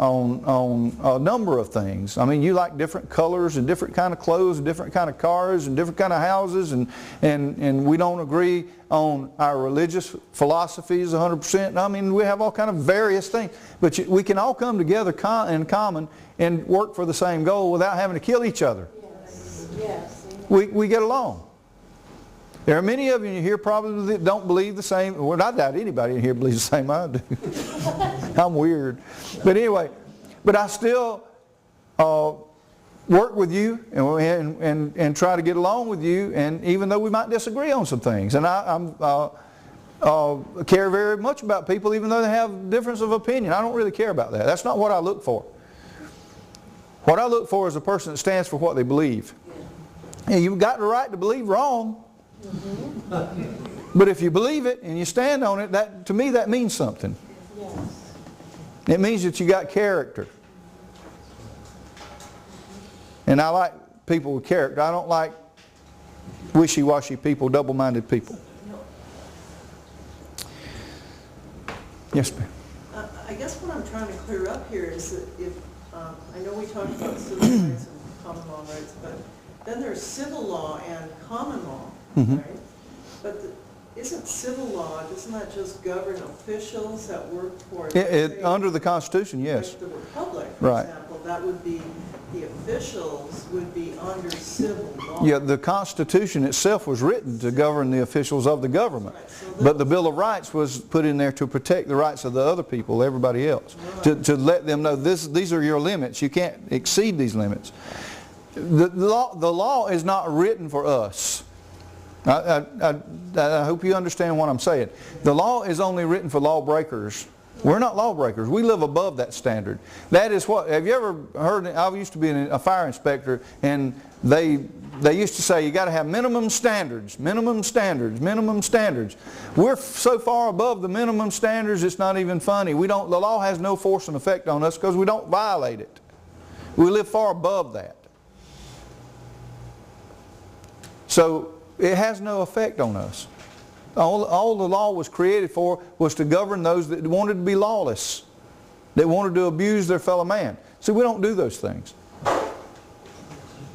a number of things. I mean, you like different colors and different kind of clothes and different kind of cars and different kind of houses, and we don't agree on our religious philosophies 100%. I mean, we have all kind of various things. But we can all come together in common and work for the same goal without having to kill each other. Yes. Yes. We get along. There are many of you here probably that don't believe the same. Well, I doubt anybody in here believes the same I do. I'm weird. But anyway, but I still work with you and try to get along with you, and even though we might disagree on some things. And I care very much about people even though they have difference of opinion. I don't really care about that. That's not what I look for. What I look for is a person that stands for what they believe. And you've got the right to believe wrong. But if you believe it and you stand on it, that, to me, that means something. Yes. It means that you got character. And I like people with character. I don't like wishy-washy people, double-minded people. Yes, ma'am. I guess what I'm trying to clear up here is that if, I know we talked about civil rights and common law rights, but then there's civil law and common law, right? But isn't civil law, doesn't that just govern officials that work for, Under the Constitution, yes. like the Republic, for example, that would be, the officials would be under civil law. Yeah, the Constitution itself was written to govern the officials of the government. Right, so But the Bill of Rights was put in there to protect the rights of the other people, everybody else. Right. To let them know these are your limits. You can't exceed these limits. The law is not written for us. I hope you understand what I'm saying. The law is only written for lawbreakers. We're not lawbreakers. We live above that standard. That is what, have you ever heard, I used to be a fire inspector, and they used to say you got to have minimum standards, minimum standards, minimum standards. We're so far above the minimum standards it's not even funny. The law has no force and effect on us because we don't violate it. We live far above that. So it has no effect on us. All the law was created for was to govern those that wanted to be lawless, that wanted to abuse their fellow man. So we don't do those things.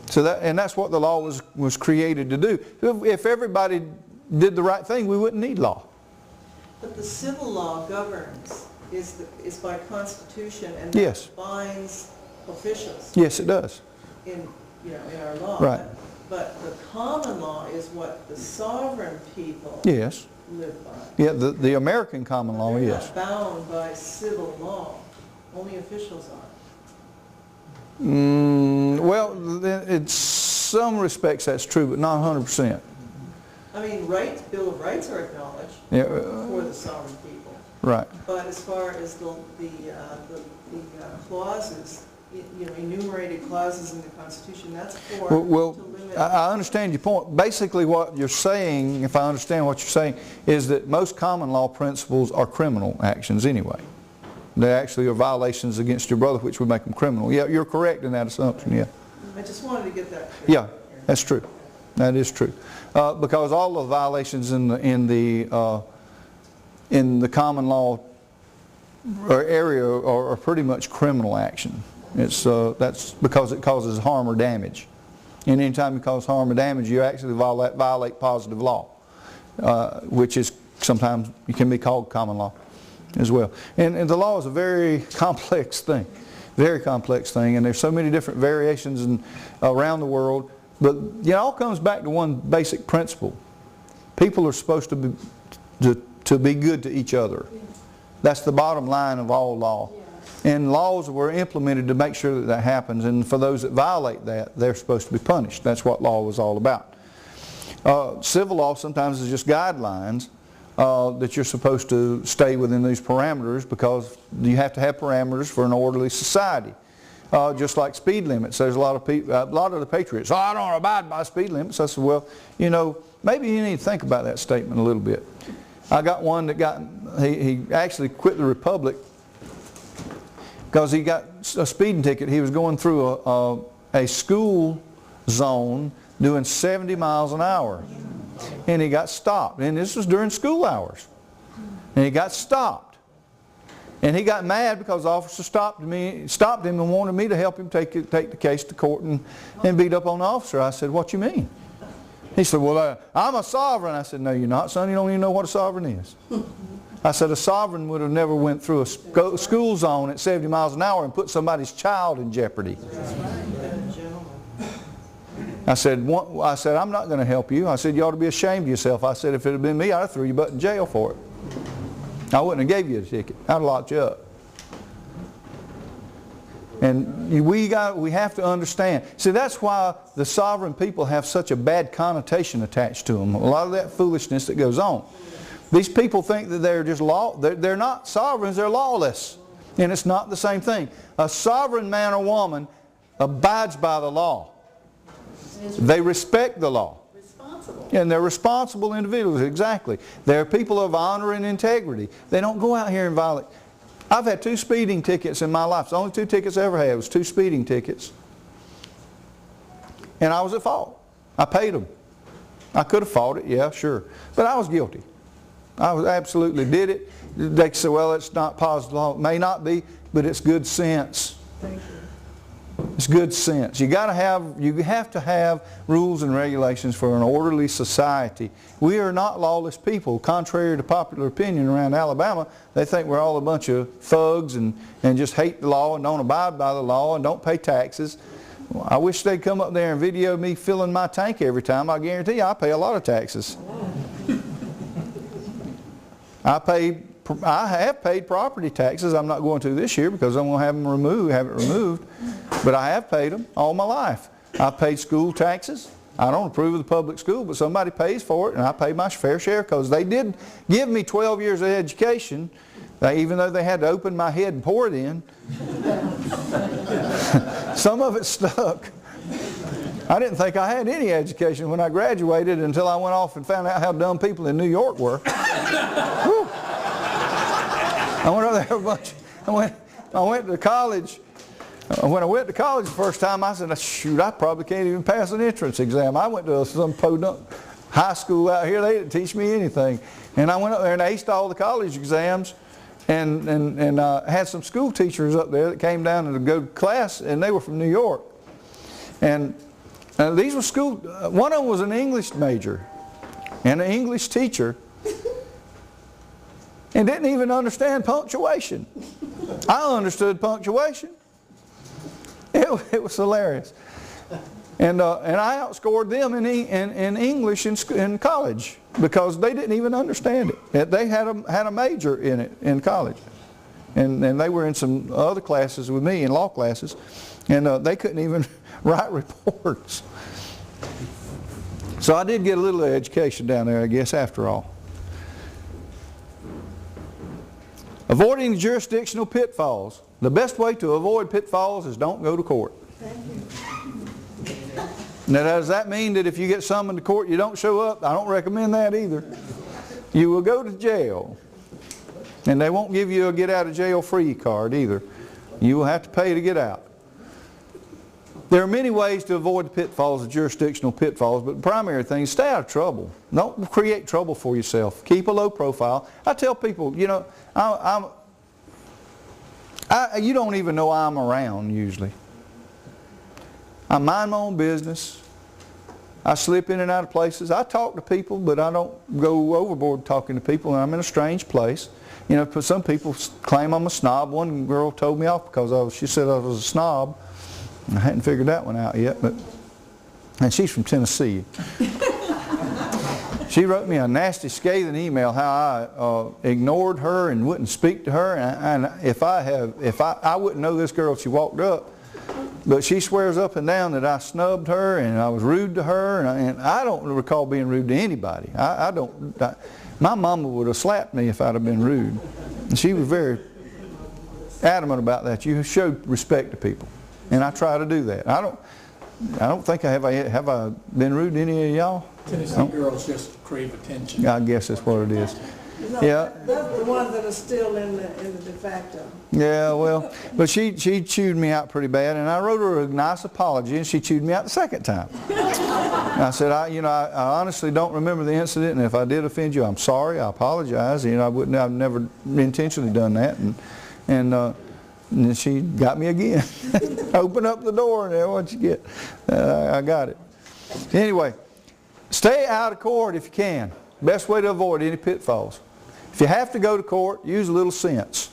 So that's what the law was created to do. If everybody did the right thing, we wouldn't need law. But the civil law governs, is by Constitution, and Yes. that binds officials. Yes, it does. In our law. Right. But the common law is what the sovereign people Yes. live by. Yeah, the American common law, They're yes. not bound by civil law. Only officials are. Well, in some respects that's true, but not 100%. I mean, Bill of Rights are acknowledged for the sovereign people. Right. But as far as the clauses, enumerated clauses in the Constitution, that's for to limit. I understand your point. Basically what you're saying, if I understand what you're saying, is that most common law principles are criminal actions anyway. They actually are violations against your brother, which would make them criminal. Yeah, you're correct in that assumption, yeah. I just wanted to get that clear. Yeah, that's true. That is true. Because all the violations in the common law area are pretty much criminal action. That's because it causes harm or damage. And anytime you cause harm or damage, you actually violate positive law, which is sometimes it can be called common law as well. And the law is a very complex thing, and there's so many different variations around the world. But it all comes back to one basic principle. People are supposed to be good to each other. That's the bottom line of all law. And laws were implemented to make sure that happens, and for those that violate that, they're supposed to be punished. That's what law was all about. Civil law sometimes is just guidelines that you're supposed to stay within these parameters, because you have to have parameters for an orderly society. Just like speed limits, there's a lot of the patriots, I don't abide by speed limits. I said, well, maybe you need to think about that statement a little bit. I got one that he actually quit the Republic because he got a speeding ticket. He was going through a school zone doing 70 miles an hour. And he got stopped. And this was during school hours. And he got stopped. And he got mad because the officer stopped him and wanted me to help him take the case to court and beat up on the officer. I said, what you mean? He said, well, I'm a sovereign. I said, no, you're not, son. You don't even know what a sovereign is. I said, a sovereign would have never went through a school zone at 70 miles an hour and put somebody's child in jeopardy. I said, I'm not going to help you. I said, you ought to be ashamed of yourself. I said, if it had been me, I'd have threw you butt in jail for it. I wouldn't have gave you a ticket. I'd have locked you up. And we have to understand. See, that's why the sovereign people have such a bad connotation attached to them. A lot of that foolishness that goes on. These people think that they're just they're not sovereigns, they're lawless. And it's not the same thing. A sovereign man or woman abides by the law. They respect the law. And they're responsible individuals, exactly. They're people of honor and integrity. They don't go out here and violate. I've had 2 speeding tickets in my life. The only 2 tickets I ever had was 2 speeding tickets. And I was at fault. I paid them. I could have fought it, yeah, sure. But I was guilty. I absolutely did it. They say, well, it's not positive law. It may not be, but it's good sense. Thank you. It's good sense. You have to have rules and regulations for an orderly society. We are not lawless people. Contrary to popular opinion around Alabama, they think we're all a bunch of thugs and just hate the law and don't abide by the law and don't pay taxes. Well, I wish they'd come up there and video me filling my tank every time. I guarantee you I pay a lot of taxes. I have paid property taxes. I'm not going to this year because I'm going to have it removed. But I have paid them all my life. I've paid school taxes. I don't approve of the public school, but somebody pays for it, and I pay my fair share because they did give me 12 years of education, even though they had to open my head and pour it in. Some of it stuck. I didn't think I had any education when I graduated until I went off and found out how dumb people in New York were. I went over there a bunch. I went to college. When I went to college the first time, I said, shoot, I probably can't even pass an entrance exam. I went to some podunk high school out here. They didn't teach me anything. And I went up there and aced all the college exams and had some school teachers up there that came down to go to class, and they were from New York. And these were one of them was an English major and an English teacher and didn't even understand punctuation. I understood punctuation. It was hilarious. And I outscored them in English in college because they didn't even understand it. They had a major in it in college. And they were in some other classes with me, in law classes, and they couldn't even write reports. So I did get a little education down there, I guess, after all. Avoiding jurisdictional pitfalls. The best way to avoid pitfalls is don't go to court. Now, does that mean that if you get summoned to court you don't show up? I don't recommend that either. You will go to jail. And they won't give you a get out of jail free card either. You will have to pay to get out. There are many ways to avoid the pitfalls, the jurisdictional pitfalls, but the primary thing is stay out of trouble. Don't create trouble for yourself. Keep a low profile. I tell people, you know, you don't even know I'm around usually. I mind my own business. I slip in and out of places. I talk to people, but I don't go overboard talking to people, and I'm in a strange place. You know, some people claim I'm a snob. One girl told me off because she said I was a snob. I hadn't figured that one out yet, and she's from Tennessee. She wrote me a nasty, scathing email how I ignored her and wouldn't speak to her, and if I wouldn't know this girl if she walked up, but she swears up and down that I snubbed her and I was rude to her, and I don't recall being rude to anybody. My mama would have slapped me if I'd have been rude, and she was very adamant about that. You showed respect to people. And I try to do that. I don't think have I been rude to any of y'all? Tennessee girls just crave attention. I guess that's what it is. No, Yeah. That's the ones that are still in the de facto. Yeah, well, but she chewed me out pretty bad, and I wrote her a nice apology, and she chewed me out the second time. I said, I honestly don't remember the incident, and if I did offend you, I'm sorry. I apologize. You know, I've never intentionally done that, And then she got me again. Open up the door and there, what you get? I got it. Anyway, stay out of court if you can. Best way to avoid any pitfalls. If you have to go to court, use a little sense.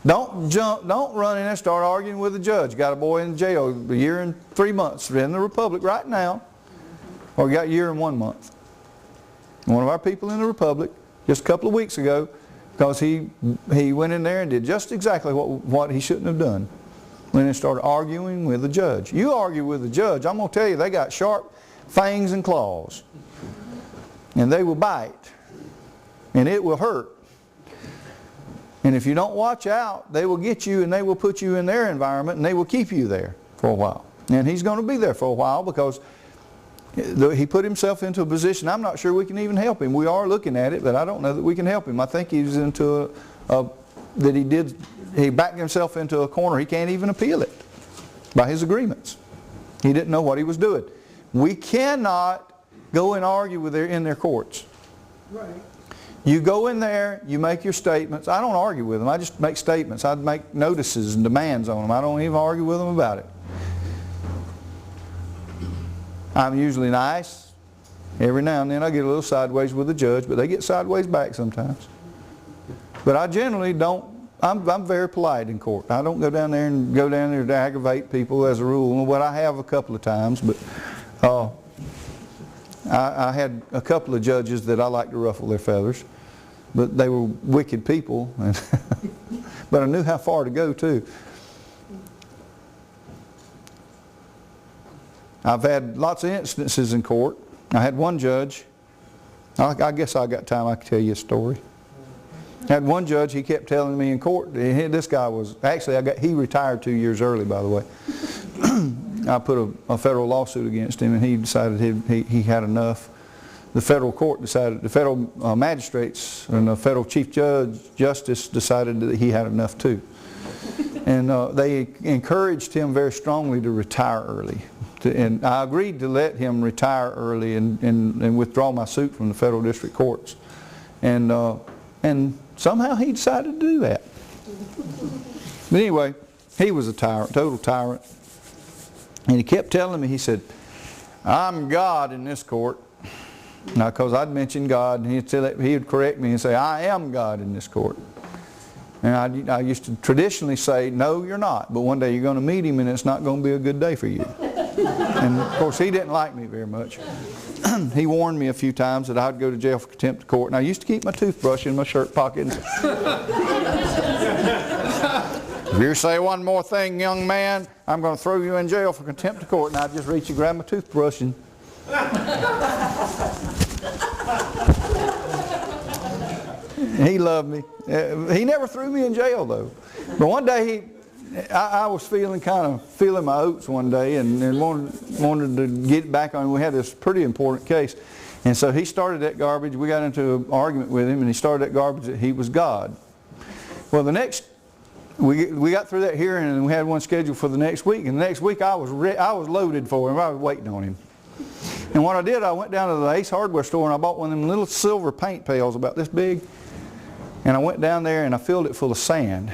Don't run in there and start arguing with the judge. Got a boy in jail a year and 3 months in the Republic right now, or got a year and 1 month. One of our people in the Republic, just a couple of weeks ago, because he went in there and did just exactly what he shouldn't have done. Went in and started arguing with the judge. You argue with the judge, I'm going to tell you, they got sharp fangs and claws. And they will bite. And it will hurt. And if you don't watch out, they will get you and they will put you in their environment and they will keep you there for a while. And he's going to be there for a while because he put himself into a position, I'm not sure we can even help him. We are looking at it, but I don't know that we can help him. I think he's into he backed himself into a corner. He can't even appeal it by his agreements. He didn't know what he was doing. We cannot go and argue in their courts. Right. You go in there, you make your statements. I don't argue with them. I just make statements. I make notices and demands on them. I don't even argue with them about it. I'm usually nice. Every now and then I get a little sideways with the judge, but they get sideways back sometimes. But I generally don't. I'm very polite in court. I don't go down there to aggravate people as a rule. Well, I have a couple of times, but I had a couple of judges that I like to ruffle their feathers, but they were wicked people. But I knew how far to go too. I've had lots of instances in court. I had one judge, I guess I got time I can tell you a story. I had one judge, he kept telling me in court, this guy was, actually he retired 2 years early, by the way. I put a federal lawsuit against him and he decided he had enough. The federal court decided, the federal magistrates and the federal chief justice decided that he had enough too. And they encouraged him very strongly to retire early. And I agreed to let him retire early and withdraw my suit from the federal district courts. And somehow he decided to do that. But anyway, he was a tyrant, total tyrant. And he kept telling me, he said, I'm God in this court. Now, because I'd mentioned God, and he would correct me and say, I am God in this court. And I used to traditionally say, no, you're not. But one day you're going to meet him and it's not going to be a good day for you. And of course, he didn't like me very much. He warned me a few times that I'd go to jail for contempt of court. And I used to keep my toothbrush in my shirt pocket. If you say one more thing, young man, I'm going to throw you in jail for contempt of court. And I'd just reach and grab my toothbrush and... He loved me. He never threw me in jail though. But one day I was feeling my oats one day and wanted to get back on. We had this pretty important case. And so he started that garbage. We got into an argument with him and he started that garbage that he was God. Well, we got through that hearing and we had one scheduled for the next week. And the next week I was loaded for him. I was waiting on him. And what I did, I went down to the Ace Hardware store and I bought one of them little silver paint pails about this big. And I went down there and I filled it full of sand.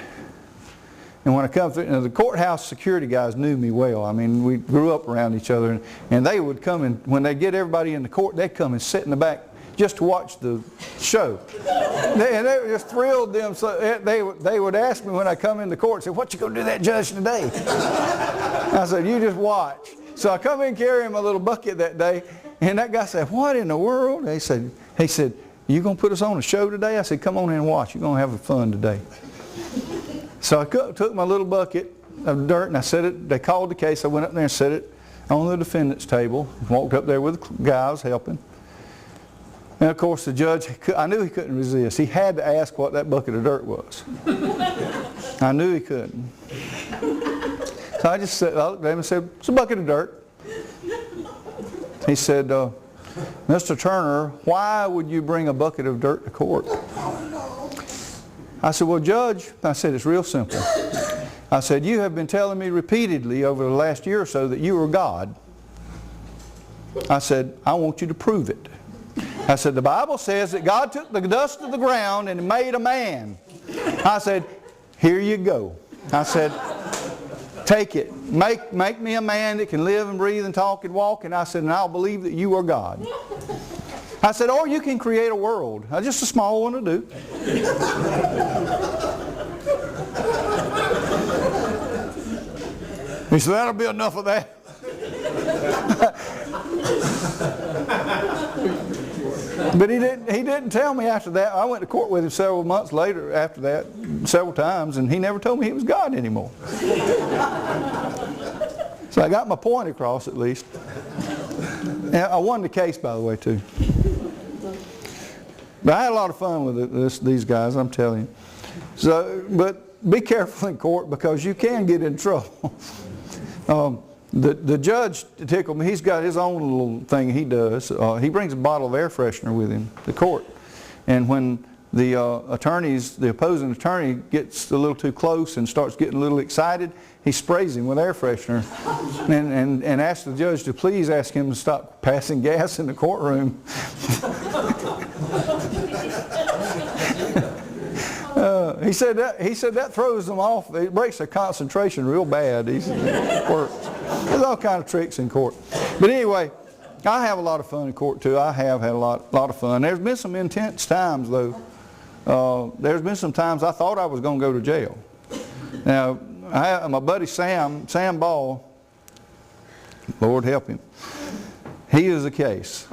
And when I come through, the courthouse security guys knew me well. I mean, we grew up around each other. And they would come and, when they get everybody in the court, they'd come and sit in the back just to watch the show. And they were just thrilled them. So they would ask me when I come into court, say, what you going to do that judge today? I said, you just watch. So I come in carrying my little bucket that day. And that guy said, what in the world? He said, you going to put us on a show today? I said, come on in and watch. You're going to have fun today. So I took my little bucket of dirt and I set it, they called the case. I went up there and set it on the defendant's table. Walked up there with the guy I was helping. And of course the judge, I knew he couldn't resist. He had to ask what that bucket of dirt was. I knew he couldn't. So I just looked at him and said, it's a bucket of dirt. He said, Mr. Turner, why would you bring a bucket of dirt to court? I said, well, Judge, I said, it's real simple. I said, you have been telling me repeatedly over the last year or so that you are God. I said, I want you to prove it. I said, the Bible says that God took the dust of the ground and made a man. I said, here you go. I said, take it. Make me a man that can live and breathe and talk and walk. And I said, and I'll believe that you are God. I said, or you can create a world. Just a small one to do. He said, that'll be enough of that. But he didn't tell me after that. I went to court with him several months later after that, several times, and he never told me he was God anymore. So I got my point across at least. And I won the case, by the way, too. But I had a lot of fun with these guys, I'm telling you. So, but be careful in court because you can get in trouble. The judge tickled me. He's got his own little thing he does. He brings a bottle of air freshener with him to court. And when the opposing attorney gets a little too close and starts getting a little excited, he sprays him with air freshener and asks the judge to please ask him to stop passing gas in the courtroom. He said that throws them off. It breaks their concentration real bad. There's all kind of tricks in court. But anyway, I have a lot of fun in court too. I have had a lot of fun. There's been some intense times though. There's been some times I thought I was going to go to jail. Now, my buddy Sam Ball, Lord help him, he is a case.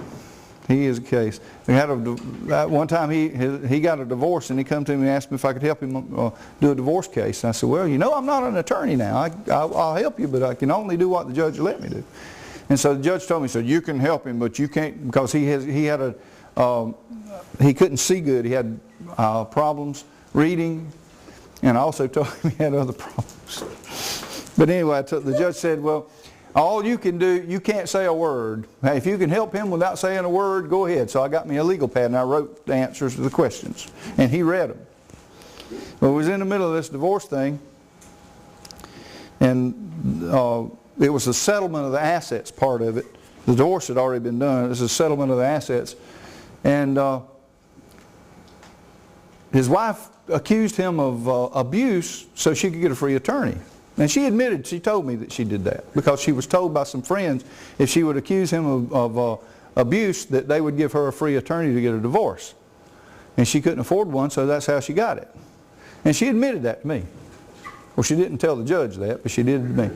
He is a case. We had one time he got a divorce and he come to me and asked me if I could help him do a divorce case. And I said, well, you know, I'm not an attorney now. I'll help you, but I can only do what the judge will let me do. And so the judge told me, he said, you can help him, but you can't, because he couldn't see good. He had problems reading, and I also told him he had other problems. But anyway, the judge said, well, all you can do, you can't say a word. Hey, if you can help him without saying a word, go ahead. So I got me a legal pad and I wrote the answers to the questions. And he read them. Well, we was in the middle of this divorce thing. And it was the settlement of the assets part of it. The divorce had already been done. It was the settlement of the assets. And his wife accused him of abuse so she could get a free attorney. And she admitted, she told me that she did that because she was told by some friends if she would accuse him of abuse that they would give her a free attorney to get a divorce. And she couldn't afford one, so that's how she got it. And she admitted that to me. Well, she didn't tell the judge that, but she did to me.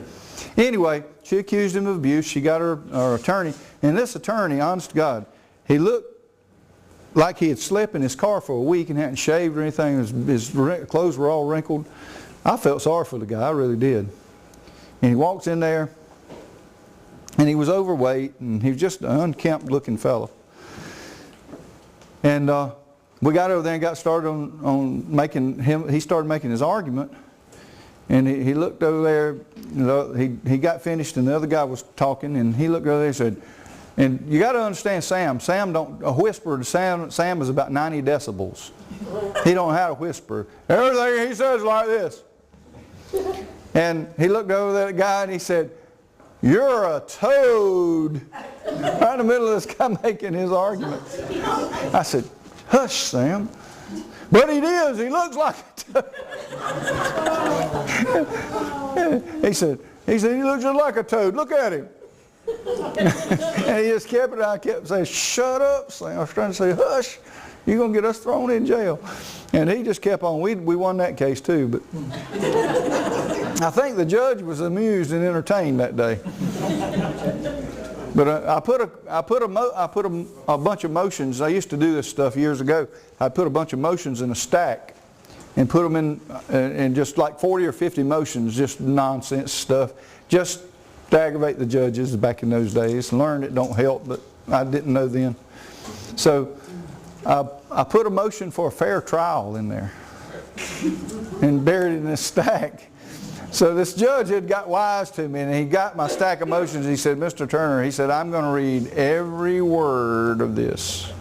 Anyway, she accused him of abuse. She got her attorney. And this attorney, honest to God, he looked like he had slept in his car for a week and hadn't shaved or anything. His clothes were all wrinkled. I felt sorry for the guy, I really did. And he walks in there, and he was overweight, and he was just an unkempt looking fellow. And we got over there and got started on making him, he started making his argument. And he looked over there, he got finished, and the other guy was talking, and he looked over there and said, and you got to understand Sam. A whisper to Sam is about 90 decibels. He don't have a whisper. Everything he says is like this. And he looked over at that guy and he said, you're a toad. Right in the middle of this guy making his argument. I said, hush, Sam. But he is. He looks like a toad. He said, he looks just like a toad. Look at him. And he just kept it. I kept saying, shut up, Sam. I was trying to say, hush. You're going to get us thrown in jail. And he just kept on. We won that case too. But I think the judge was amused and entertained that day. But I put a bunch of motions. I used to do this stuff years ago. I put a bunch of motions in a stack and put them in just like 40 or 50 motions, just nonsense stuff, just to aggravate the judges back in those days. Learned it don't help, but I didn't know then. So I put a motion for a fair trial in there and buried it in this stack. So this judge had got wise to me, and he got my stack of motions. He said, Mr. Turner, he said, I'm going to read every word of this.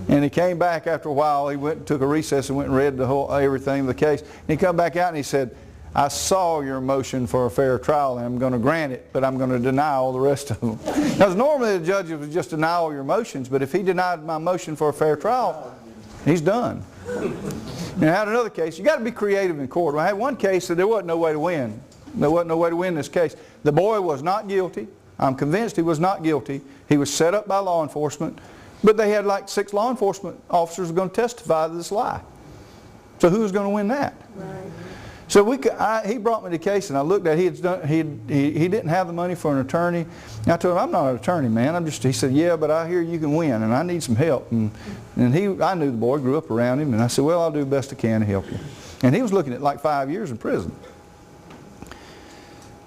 And he came back after a while. He went and took a recess and went and read everything of the case. And he come back out and he said, I saw your motion for a fair trial, and I'm going to grant it, but I'm going to deny all the rest of them. Because normally the judge would just deny all your motions, but if he denied my motion for a fair trial, He's done. And I had another case. You got to be creative in court. I had one case that there wasn't no way to win. There wasn't no way to win this case. The boy was not guilty. I'm convinced he was not guilty. He was set up by law enforcement, but they had like 6 law enforcement officers going to testify to this lie. So who was going to win that? Right. So he brought me the case, and I looked at it. He didn't have the money for an attorney. And I told him, I'm not an attorney, man. He said, yeah, but I hear you can win, and I need some help. And I knew the boy, grew up around him, and I said, well, I'll do the best I can to help you. And he was looking at like 5 years in prison.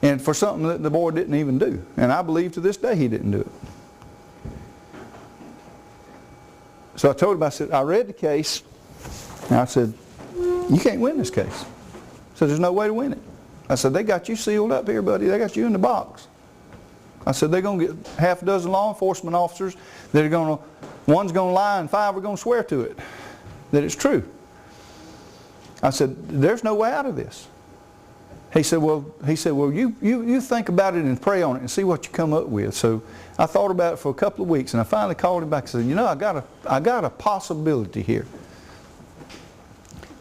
And for something that the boy didn't even do. And I believe to this day he didn't do it. So I told him, I said, I read the case, and I said, you can't win this case. So there's no way to win it. I said, they got you sealed up here, buddy. They got you in the box. I said, they're going to get half a dozen law enforcement officers that are going to, one's going to lie and 5 are going to swear to it, that it's true. I said, there's no way out of this. He said, well, you think about it and pray on it and see what you come up with. So I thought about it for a couple of weeks, and I finally called him back and said, you know, I got a possibility here.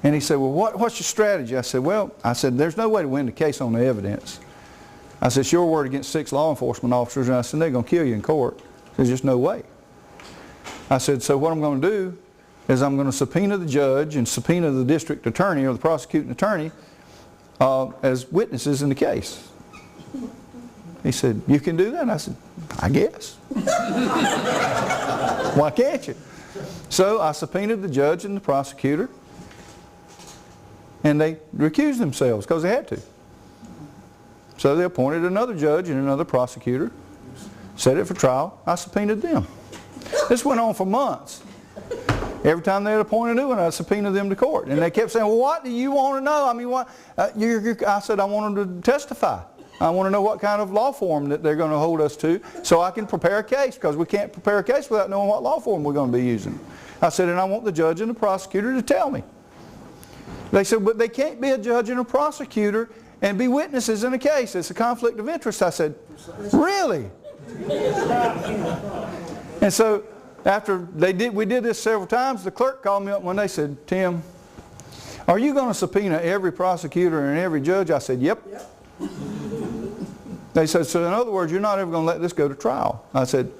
And he said, well, what's your strategy? I said, there's no way to win the case on the evidence. I said, it's your word against 6 law enforcement officers, and I said, they're going to kill you in court. There's just no way. I said, so what I'm going to do is I'm going to subpoena the judge and subpoena the district attorney or the prosecuting attorney as witnesses in the case. He said, you can do that? And I said, I guess. Why can't you? So I subpoenaed the judge and the prosecutor, and they recused themselves because they had to. So they appointed another judge and another prosecutor, set it for trial. I subpoenaed them. This went on for months. Every time they'd appoint a new one, I'd subpoena them to court. And they kept saying, well, what do you want to know? I mean, what? I said, I want them to testify. I want to know what kind of law form that they're going to hold us to so I can prepare a case, because we can't prepare a case without knowing what law form we're going to be using. I said, and I want the judge and the prosecutor to tell me. They said, but they can't be a judge and a prosecutor and be witnesses in a case. It's a conflict of interest. I said, really? And so after we did this several times, the clerk called me up one day and said, Tim, are you going to subpoena every prosecutor and every judge? I said, yep. They said, so in other words, you're not ever going to let this go to trial. I said,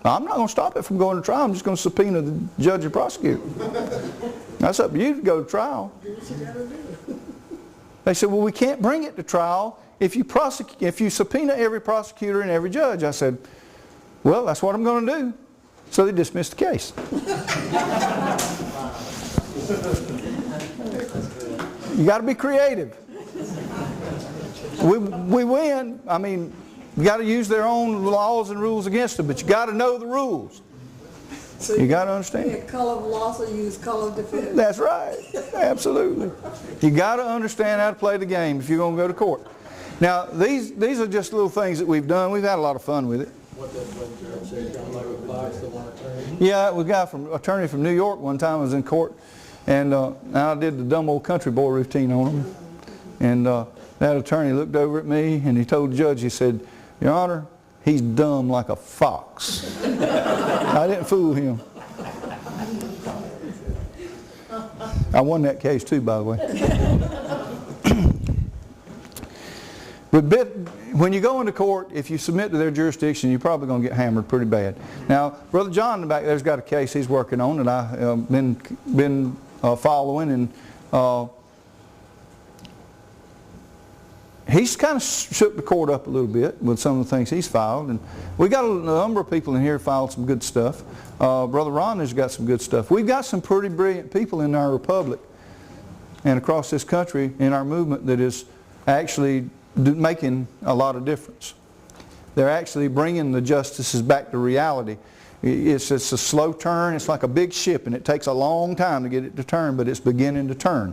I'm not going to stop it from going to trial. I'm just going to subpoena the judge and prosecutor. That's up to you to go to trial. They said, well, we can't bring it to trial if you subpoena every prosecutor and every judge. I said, well, that's what I'm going to do. So they dismissed the case. You got to be creative. We win. I mean, you got to use their own laws and rules against them, but you got to know the rules. So you got to understand. Color of law, so you use color of defense. That's right. Absolutely. You got to understand how to play the game if you're going to go to court. Now, these are just little things that we've done. We've had a lot of fun with it. Yeah, we got an attorney from New York one time was in court, and I did the dumb old country boy routine on him. And that attorney looked over at me and he told the judge, he said, Your Honor, he's dumb like a fox. I didn't fool him. I won that case too, by the way. But when you go into court, if you submit to their jurisdiction, you're probably going to get hammered pretty bad. Now, Brother John in the back there's got a case he's working on that I've been following, and he's kind of shook the court up a little bit with some of the things he's filed. And we got a number of people in here who filed some good stuff. Brother Ron has got some good stuff. We've got some pretty brilliant people in our republic and across this country in our movement that is actually making a lot of difference. They're actually bringing the justices back to reality. It's a slow turn. It's like a big ship, and it takes a long time to get it to turn, but it's beginning to turn.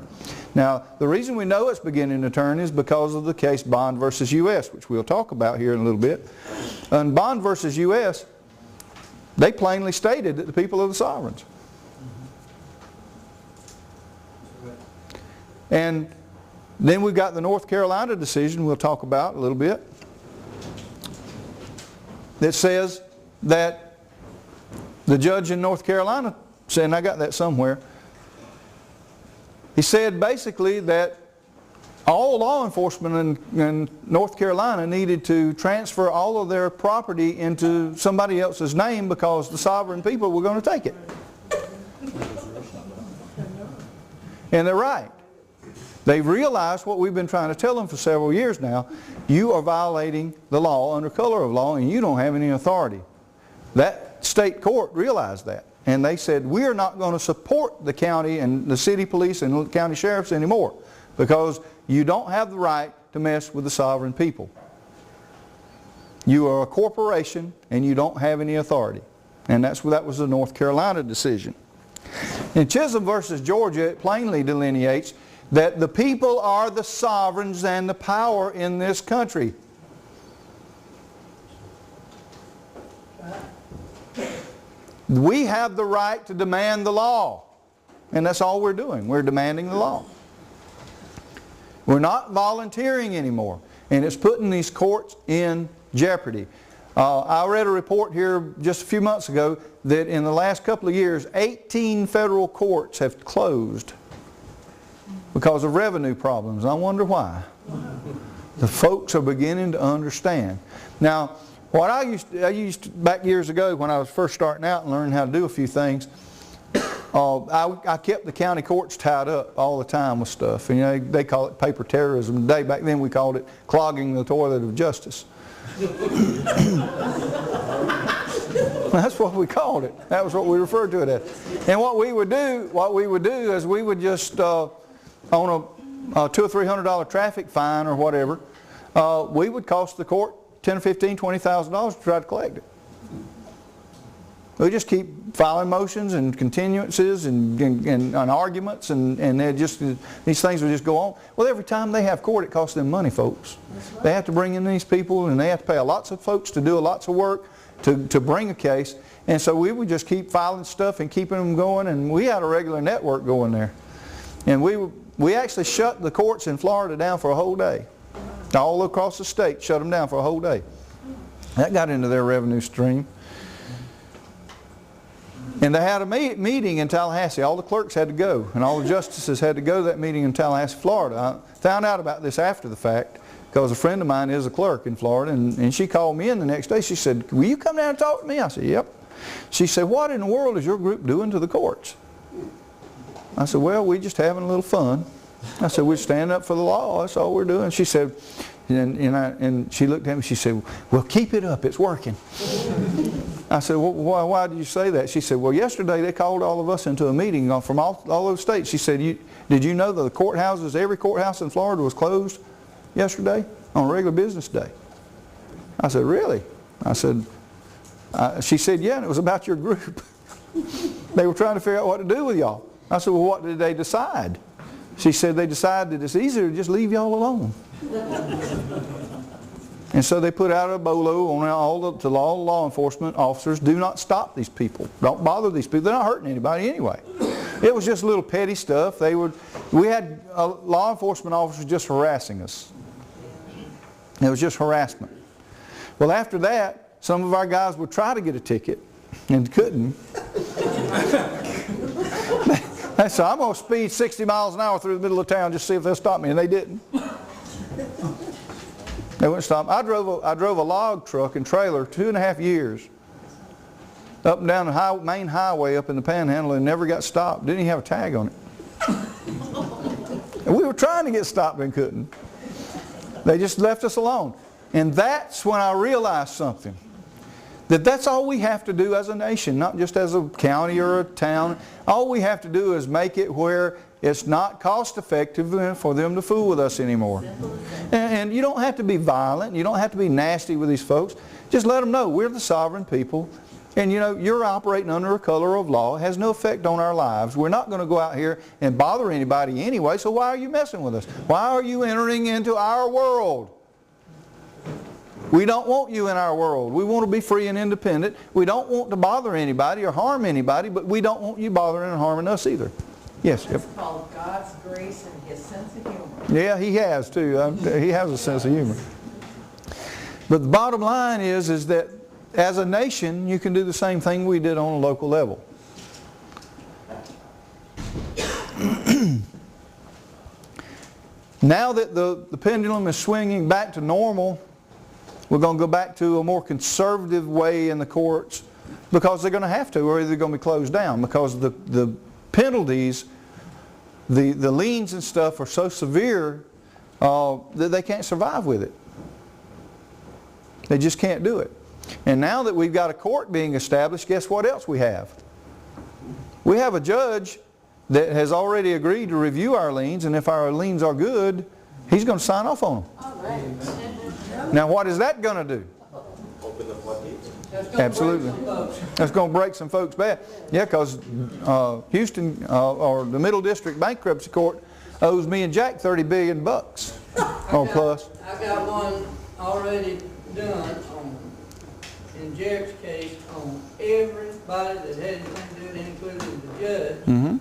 Now, the reason we know it's beginning to turn is because of the case Bond versus U.S., which we'll talk about here in a little bit. In Bond versus U.S., they plainly stated that the people are the sovereigns. And then we've got the North Carolina decision we'll talk about a little bit that says that the judge in North Carolina and I got that somewhere. He said basically that all law enforcement in North Carolina needed to transfer all of their property into somebody else's name because the sovereign people were going to take it. And they're right. They've realized what we've been trying to tell them for several years now. You are violating the law under color of law and you don't have any authority. That state court realized that. And they said, we are not going to support the county and the city police and the county sheriffs anymore because you don't have the right to mess with the sovereign people. You are a corporation and you don't have any authority. And that was the North Carolina decision. In Chisholm versus Georgia, it plainly delineates that the people are the sovereigns and the power in this country. We have the right to demand the law. And that's all we're doing. We're demanding the law. We're not volunteering anymore. And it's putting these courts in jeopardy. I read a report here just a few months ago that in the last couple of years, 18 federal courts have closed because of revenue problems. I wonder why. The folks are beginning to understand. Now, what I used to, back years ago when I was first starting out and learning how to do a few things, I kept the county courts tied up all the time with stuff. And, you know, they call it paper terrorism today. Back then we called it clogging the toilet of justice. That's what we called it. That was what we referred to it as. And what we would do is we would just on a $200 or $300 traffic fine or whatever, we would cost the court $10,000 or $15,000, $20,000 to try to collect it. We just keep filing motions and continuances and arguments and these things will just go on. Well, every time they have court, it costs them money, folks. Right. They have to bring in these people and they have to pay lots of folks to do lots of work to bring a case. And so we would just keep filing stuff and keeping them going, and we had a regular network going there. And we actually shut the courts in Florida down for a whole day. All across the state, shut them down for a whole day. That got into their revenue stream. And they had a meeting in Tallahassee. All the clerks had to go, and all the justices had to go to that meeting in Tallahassee, Florida. I found out about this after the fact because a friend of mine is a clerk in Florida, and she called me in the next day. She said, will you come down and talk to me? I said, yep. She said, what in the world is your group doing to the courts? I said, well, we're just having a little fun. I said, we're standing up for the law. That's all we're doing. She said, and she looked at me, she said, well, keep it up. It's working. I said, well, why did you say that? She said, well, yesterday they called all of us into a meeting from all those states. She said, did you know that the courthouses, every courthouse in Florida was closed yesterday on a regular business day? I said, really? I said, she said, yeah, and it was about your group. They were trying to figure out what to do with y'all. I said, well, what did they decide? She said, they decided that it's easier to just leave y'all alone. And so they put out a BOLO on all the law enforcement officers. Do not stop these people. Don't bother these people. They're not hurting anybody anyway. It was just little petty stuff. We had law enforcement officers just harassing us. It was just harassment. Well, after that, some of our guys would try to get a ticket and couldn't. They said, I'm going to speed 60 miles an hour through the middle of town just to see if they'll stop me. And they didn't. They wouldn't stop. I drove a log truck and trailer 2.5 years up and down the main highway up in the Panhandle and never got stopped. Didn't even have a tag on it. And we were trying to get stopped and couldn't. They just left us alone. And that's when I realized something. That's all we have to do as a nation, not just as a county or a town. All we have to do is make it where it's not cost effective for them to fool with us anymore. And you don't have to be violent. You don't have to be nasty with these folks. Just let them know we're the sovereign people. And you know, you're operating under a color of law. It has no effect on our lives. We're not going to go out here and bother anybody anyway, so why are you messing with us? Why are you entering into our world? We don't want you in our world. We want to be free and independent. We don't want to bother anybody or harm anybody, but we don't want you bothering and harming us either. Yes? That's called God's grace and His sense of humor. Yeah, He has too. He has a sense of humor. But the bottom line is that as a nation, you can do the same thing we did on a local level. Now that the pendulum is swinging back to normal, we're going to go back to a more conservative way in the courts because they're going to have to, or they're going to be closed down, because the penalties, the liens and stuff are so severe that they can't survive with it. They just can't do it. And now that we've got a court being established, guess what else we have? We have a judge that has already agreed to review our liens, and if our liens are good, he's going to sign off on them. All right. Now what is that going to do? Open the floodgates. Absolutely. That's going to break some folks bad. Yeah, because Houston, or the Middle District Bankruptcy Court, owes me and Jack $30 billion bucks or plus. I got one already done on, in Jack's case, on everybody that had anything to do with it, including the judge. Mm-hmm.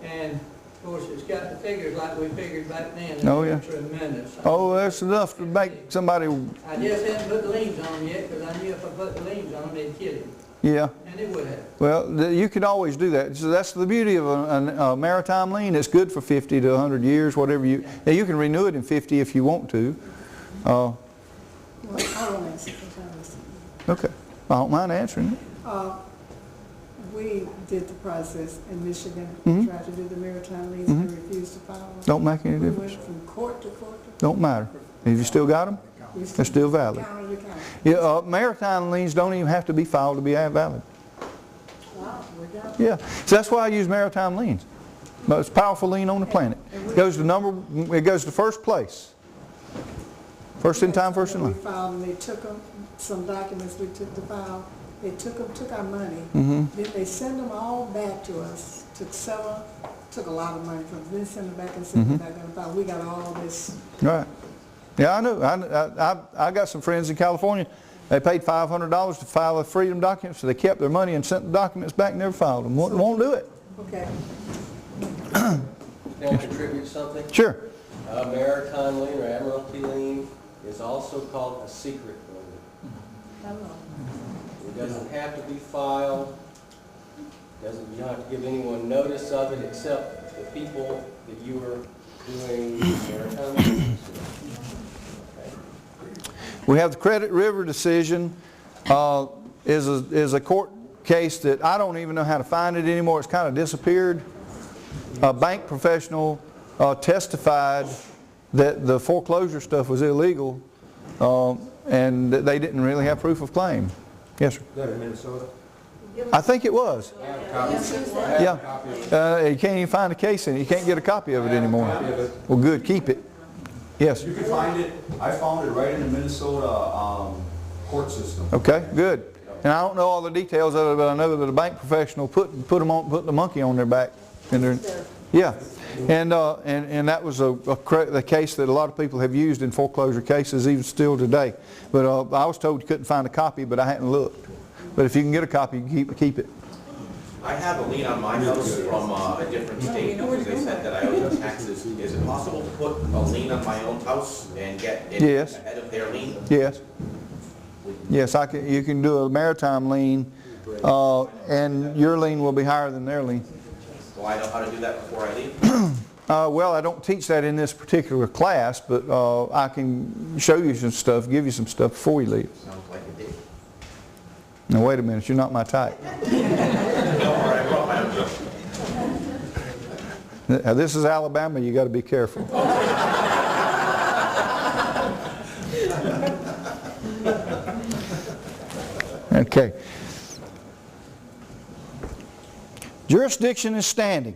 And of course, it's got the figures like we figured back then. Oh, yeah. Tremendous. Oh, that's enough to make somebody, I just haven't put the liens on them yet, because I knew if I put the liens on them, they'd kill him. yeah. And they would have. Well, you can always do that. So that's the beauty of a maritime lien. It's good for 50 to 100 years, whatever you... Now, you can renew it in 50 if you want to. Well, I won't answer the Okay. I don't mind answering it. We did the process in Michigan, Mhm. tried to do the maritime liens, Mhm. they refused to file. Don't make any We difference. went from court to court to Don't matter. If you still got them, we they're still valid. counter to counter. Yeah, maritime liens don't even have to be filed to be valid. Wow, we got Yeah, so that's why I use maritime liens. Most powerful lien on the planet. It goes to first place. First in time, first in We line. filed, and they took them, some documents we took to file, they took our money. Mm-hmm. Then they send them all back to us, took a lot of money from us, then send them back and send them back and file. We got all this. Right. Yeah, I know. I got some friends in California. They paid $500 to file a freedom document, so they kept their money and sent the documents back and never filed them. Won't do it. Okay. May I contribute something? Sure. A maritime lien or admiralty lien is also called a secret lien. Hello. It doesn't have to be filed. You don't have to give anyone notice of it except the people that you are doing maritime liens with. We have the Credit River decision. Is a court case that I don't even know how to find it anymore. It's kind of disappeared. A bank professional testified that the foreclosure stuff was illegal, and that they didn't really have proof of claim. Yes, sir. Is that in Minnesota? I think it was. Yeah. You can't even find a case in it. You can't get a copy of it anymore. Well, good. Keep it. Yes. You can find it. I found it right in the Minnesota court system. Okay. Good. And I don't know all the details of it, but I know that a bank professional put the monkey on their back. Yeah. And that was a case that a lot of people have used in foreclosure cases, even still today. But I was told you couldn't find a copy, but I hadn't looked. But if you can get a copy, you can keep it. I have a lien on my house from a different state because they said that I owe them taxes. Is it possible to put a lien on my own house and get it Yes. ahead of their lien? Yes. Yes, you can do a maritime lien, and your lien will be higher than their lien. Do I know how to do that before I leave? Well, I don't teach that in this particular class, but I can show you some stuff, give you some stuff before you leave. Sounds like a date. Now wait a minute, you're not my type. Now, this is Alabama, you got to be careful. Okay. Jurisdiction is standing.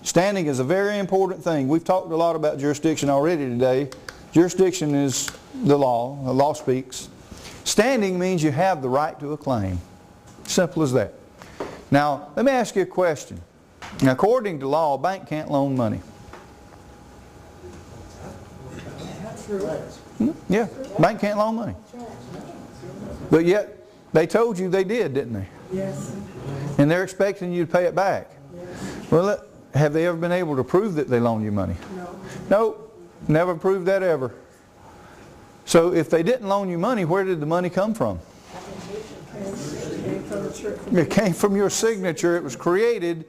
Standing is a very important thing. We've talked a lot about jurisdiction already today. Jurisdiction is the law. The law speaks. Standing means you have the right to a claim. Simple as that. Now, let me ask you a question. Now, according to law, a bank can't loan money. Yeah, bank can't loan money. But yet, they told you they did, didn't they? Yes. And they're expecting you to pay it back. Well, have they ever been able to prove that they loaned you money? No. Nope, never proved that ever. So if they didn't loan you money, where did the money come from? It came from the church. It came from your signature. It was created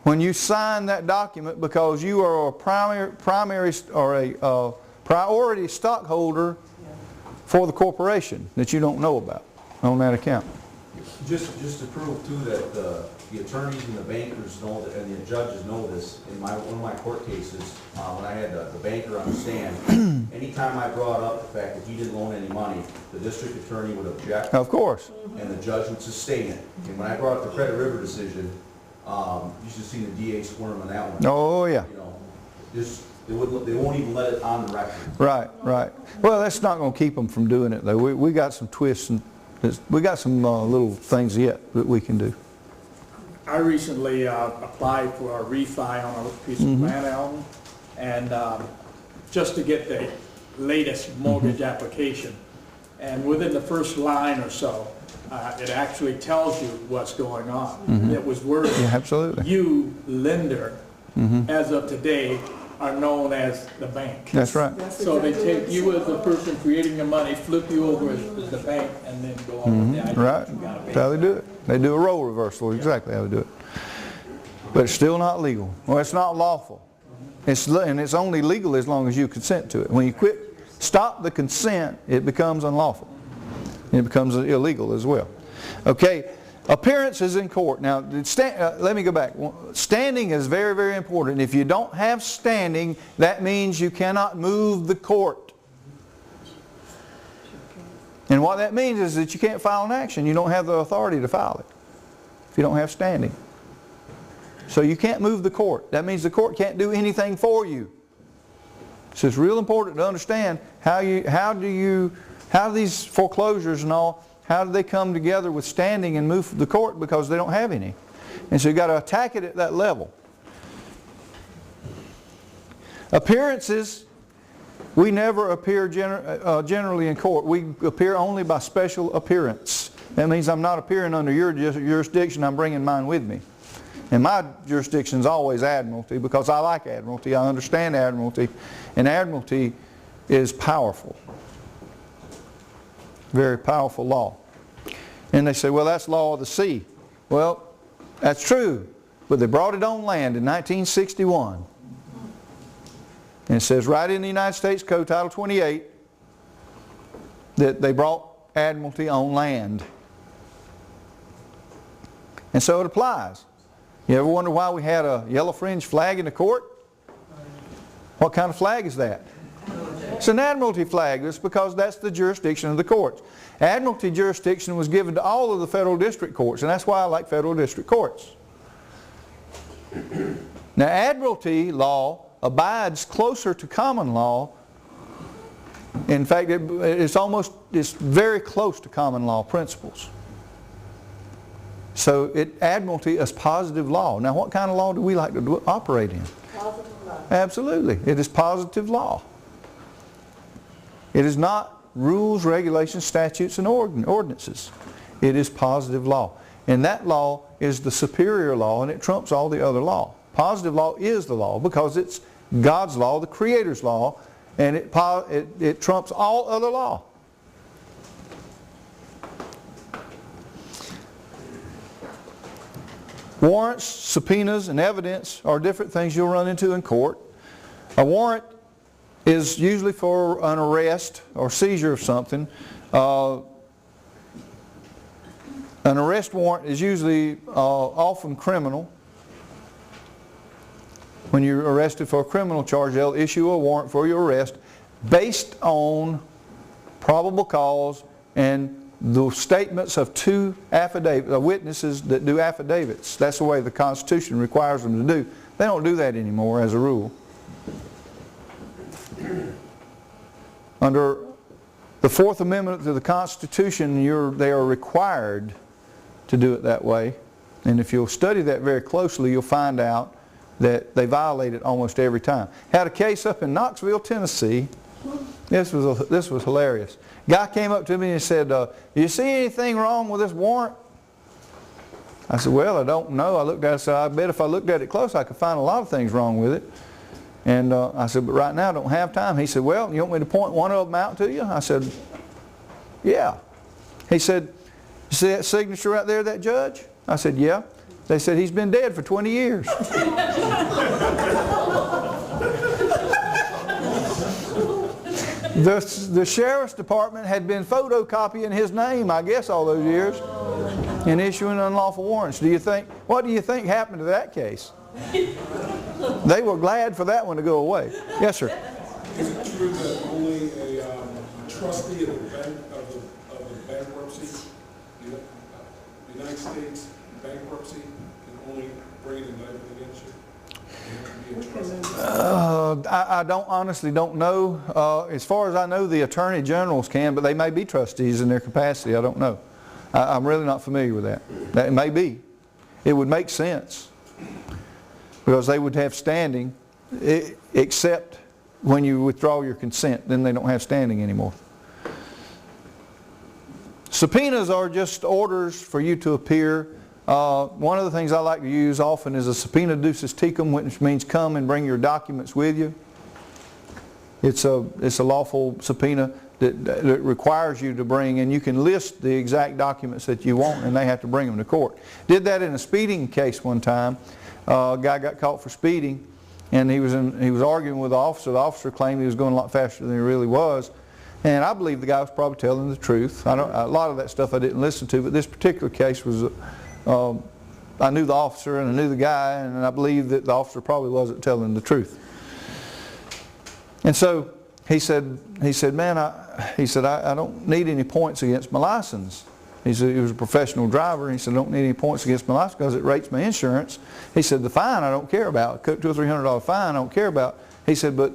when you sign that document because you are a primary or a priority stockholder for the corporation that you don't know about on that account. Just to prove too that the attorneys and the bankers know that, and the judges know this, in one of my court cases, when I had the banker on the stand, anytime I brought up the fact that he didn't loan any money, the district attorney would object. Of course. And the judge would sustain it. And when I brought up the Credit River decision, you should see the DA squirm on that one. Oh, yeah. You know, just, they won't even let it on the record. Right, right. Well, that's not going to keep them from doing it, though. We got some twists and we got some little things yet that we can do. I recently applied for a refi on a piece of land, Alton, and just to get the latest mortgage application. And within the first line or so, it actually tells you what's going on. It was worded, Yeah, absolutely. you, lender, as of today, are known as the bank. That's right. So they take you as the person creating the money, flip you over as the bank, and then go on with the idea Right. that you gotta pay. That's how they do it. They do a role reversal, exactly how they do it. But it's still not legal. Well, it's not lawful. And it's only legal as long as you consent to it. When you stop the consent, it becomes unlawful. It becomes illegal as well. Okay, appearances in court. Now, let me go back. Standing is very, very important. If you don't have standing, that means you cannot move the court. And what that means is that you can't file an action. You don't have the authority to file it if you don't have standing. So you can't move the court. That means the court can't do anything for you. So it's real important to understand how these foreclosures and all, how do they come together with standing and move the court, because they don't have any. And so you've got to attack it at that level. Appearances, we never appear generally in court. We appear only by special appearance. That means I'm not appearing under your jurisdiction, I'm bringing mine with me. And my jurisdiction is always admiralty, because I like admiralty, I understand admiralty, and admiralty is powerful. Very powerful law. And they say, well, that's law of the sea. Well, that's true, but they brought it on land in 1961. And it says right in the United States Code, Title 28, that they brought admiralty on land. And so it applies. You ever wonder why we had a yellow fringe flag in the court? What kind of flag is that? It's an admiralty flag. It's because that's the jurisdiction of the courts. Admiralty jurisdiction was given to all of the federal district courts, and that's why I like federal district courts. Now, admiralty law abides closer to common law. In fact, it's very close to common law principles. So admiralty is positive law. Now, what kind of law do we like to operate in? Positive law. Absolutely. It is positive law. It is not rules, regulations, statutes, and ordinances. It is positive law. And that law is the superior law, and it trumps all the other law. Positive law is the law because it's God's law, the Creator's law, and it trumps all other law. Warrants, subpoenas, and evidence are different things you'll run into in court. A warrant is usually for an arrest or seizure of something. An arrest warrant is usually often criminal. When you're arrested for a criminal charge, they'll issue a warrant for your arrest based on probable cause and the statements of two witnesses that do affidavits. That's the way the Constitution requires them to do. They don't do that anymore as a rule. Under the Fourth Amendment to the Constitution, they are required to do it that way. And if you'll study that very closely, you'll find out that they violate it almost every time. Had a case up in Knoxville, Tennessee. This was hilarious. Guy came up to me and said, you see anything wrong with this warrant? I said, well, I don't know. I looked at it and said, I bet if I looked at it close, I could find a lot of things wrong with it. And I said, but right now I don't have time. He said, well, you want me to point one of them out to you? I said, yeah. He said, you see that signature right there, that judge? I said, yeah. They said, he's been dead for 20 years. The sheriff's department had been photocopying his name, I guess, all those years and issuing unlawful warrants. What do you think happened to that case? They were glad for that one to go away. Yes, sir. Is it true that only a trustee of the bankruptcy, United States bankruptcy, can only bring an indictment against you? I honestly don't know. As far as I know, the attorney generals can, but they may be trustees in their capacity. I don't know. I'm really not familiar with that. That may be. It would make sense because they would have standing, except when you withdraw your consent, then they don't have standing anymore. Subpoenas are just orders for you to appear. One of the things I like to use often is a subpoena ducis tecum, which means come and bring your documents with you. It's a lawful subpoena that requires you to bring, and you can list the exact documents that you want, and they have to bring them to court. Did that in a speeding case one time. A guy got caught for speeding, and he was arguing with the officer. The officer claimed he was going a lot faster than he really was. And I believe the guy was probably telling the truth. A lot of that stuff I didn't listen to, but this particular case was, I knew the officer and I knew the guy, and I believe that the officer probably wasn't telling the truth. And so he said, man, I don't need any points against my license. He said he was a professional driver, and he said, I don't need any points against my license because it rates my insurance. He said, the fine I don't care about. $200 or $300 fine I don't care about. He said, but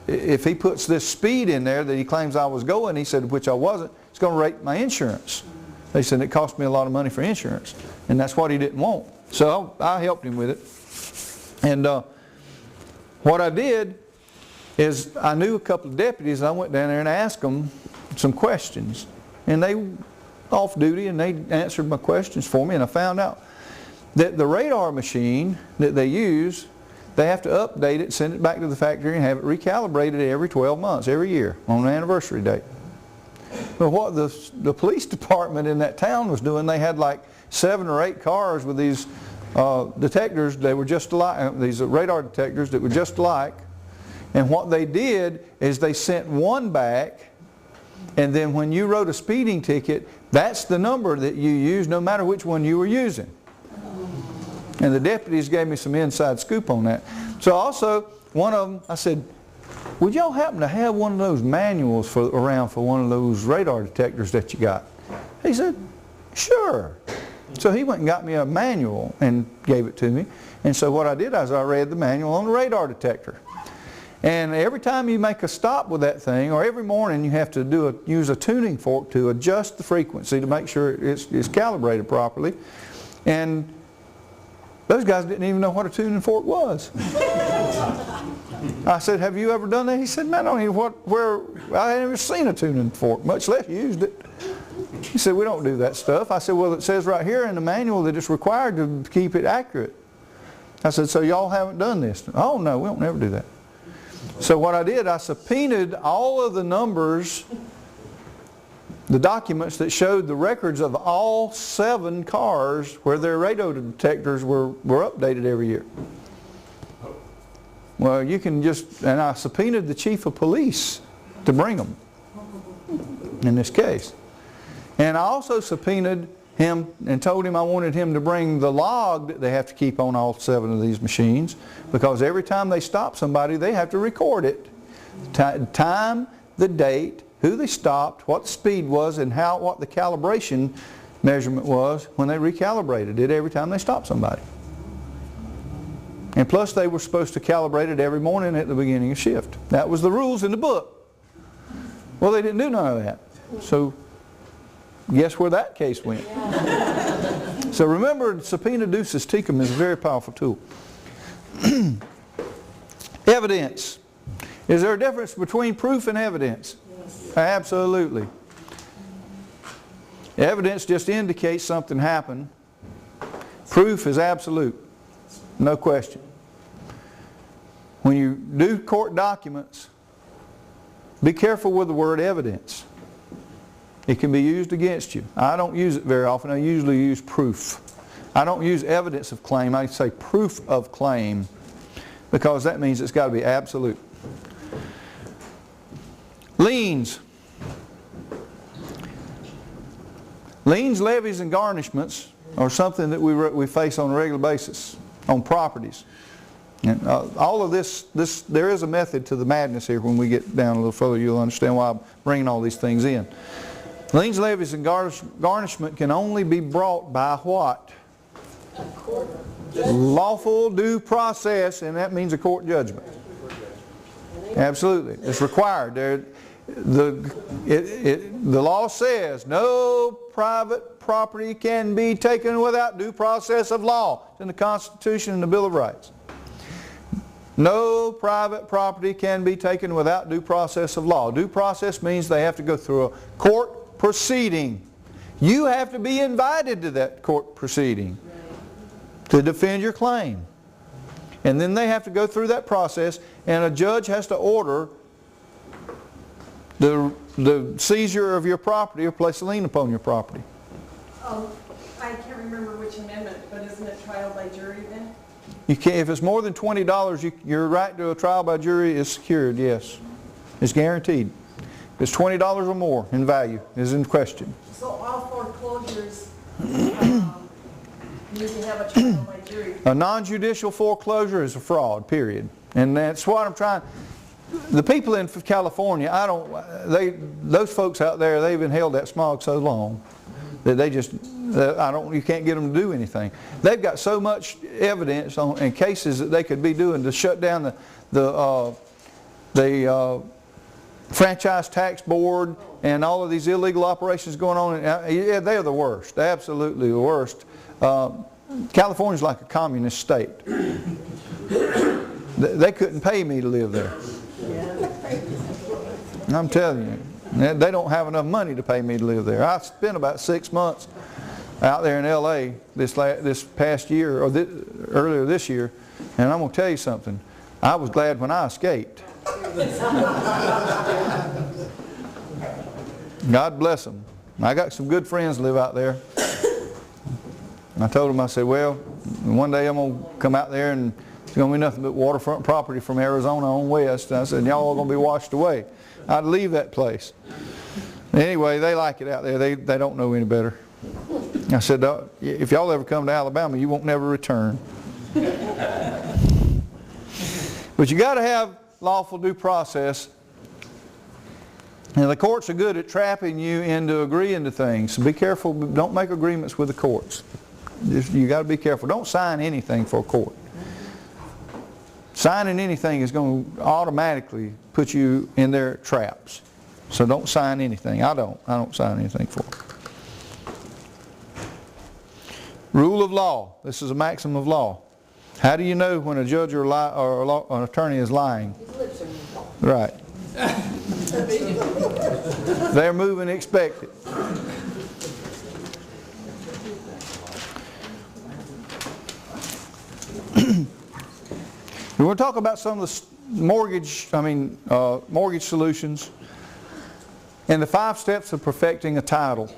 if he puts this speed in there that he claims I was going, he said, which I wasn't, it's going to rate my insurance. He said, it cost me a lot of money for insurance. And that's what he didn't want. So I helped him with it. And what I did is I knew a couple of deputies, and I went down there and asked them some questions. And they off duty, and they answered my questions for me, and I found out that the radar machine that they use, they have to update it, send it back to the factory, and have it recalibrated every 12 months, every year, on an anniversary date. But what the police department in that town was doing, they had like 7 or 8 cars with these detectors. They were just alike, these radar detectors that were just alike. And what they did is they sent one back, and then when you wrote a speeding ticket, that's the number that you used no matter which one you were using. And the deputies gave me some inside scoop on that. So also, one of them, I said, would y'all happen to have one of those manuals around for one of those radar detectors that you got? He said, sure. So he went and got me a manual and gave it to me. And so what I did is I read the manual on the radar detector. And every time you make a stop with that thing, or every morning you have to use a tuning fork to adjust the frequency to make sure it's calibrated properly. And those guys didn't even know what a tuning fork was. I said, have you ever done that? He said, man, I don't even I ain't never seen a tuning fork, much less used it. He said, we don't do that stuff. I said, well, it says right here in the manual that it's required to keep it accurate. I said, so y'all haven't done this? Oh, no, we don't never do that. So what I did, I subpoenaed all of the numbers, the documents that showed the records of all 7 cars where their radar detectors were updated every year. Well, you can and I subpoenaed the chief of police to bring them in this case. And I also subpoenaed him and told him I wanted him to bring the log that they have to keep on all 7 of these machines, because every time they stop somebody, they have to record it. Time, the date, who they stopped, what the speed was, and what the calibration measurement was when they recalibrated it every time they stopped somebody. And plus they were supposed to calibrate it every morning at the beginning of shift. That was the rules in the book. Well, they didn't do none of that. So guess where that case went? So remember, subpoena ducis tecum is a very powerful tool. Evidence. Is there a difference between proof and evidence? Yes. Absolutely. Evidence just indicates something happened. Proof is absolute. No question. When you do court documents, be careful with the word evidence. It can be used against you. I don't use it very often. I usually use proof. I don't use evidence of claim, I say proof of claim, because that means it's got to be absolute. Liens. Liens, levies, and garnishments are something that we face on a regular basis on properties. And all of this, there is a method to the madness here. When we get down a little further, you'll understand why I'm bringing all these things in. Liens, levies, and garnishment can only be brought by what? Lawful due process, and that means a court judgment. Absolutely. It's required. The law says no private property can be taken without due process of law. It's in the Constitution and the Bill of Rights. No private property can be taken without due process of law. Due process means they have to go through a court proceeding. You have to be invited to that court proceeding to defend your claim. And then they have to go through that process, and a judge has to order the seizure of your property or place a lien upon your property. I can't remember which amendment, but isn't it trial by jury then? You can't, if it's more than $20, your right to a trial by jury is secured, yes. It's guaranteed. If it's $20 or more in value is in question. So all foreclosures need to have a trial by jury? A non-judicial foreclosure is a fraud, period. And that's what I'm trying. The people in California, those folks out there, they've inhaled that smog so long that they just, you can't get them to do anything. They've got so much evidence in cases that they could be doing to shut down the franchise tax board and all of these illegal operations going on. Yeah, they're the worst, absolutely the worst. California's like a communist state. They couldn't pay me to live there. I'm telling you, they don't have enough money to pay me to live there. I spent about 6 months out there in LA this past year, or earlier this year, and I'm going to tell you something. I was glad when I escaped. God bless them. I got some good friends that live out there. I told them, I said, well, one day I'm going to come out there and it's going to be nothing but waterfront property from Arizona on west. And I said, y'all are going to be washed away. I'd leave that place. Anyway, they like it out there. They don't know any better. I said, if y'all ever come to Alabama, you won't never return. But you got to have lawful due process. And the courts are good at trapping you into agreeing to things. So be careful. Don't make agreements with the courts. You got to be careful. Don't sign anything for a court. Signing anything is going to automatically put you in their traps. So don't sign anything. I don't sign anything for it. Rule of law. This is a maxim of law. How do you know when a judge or an attorney is lying? Right. They're moving expected. We're going to talk about some of the mortgage solutions and the 5 steps of perfecting a title.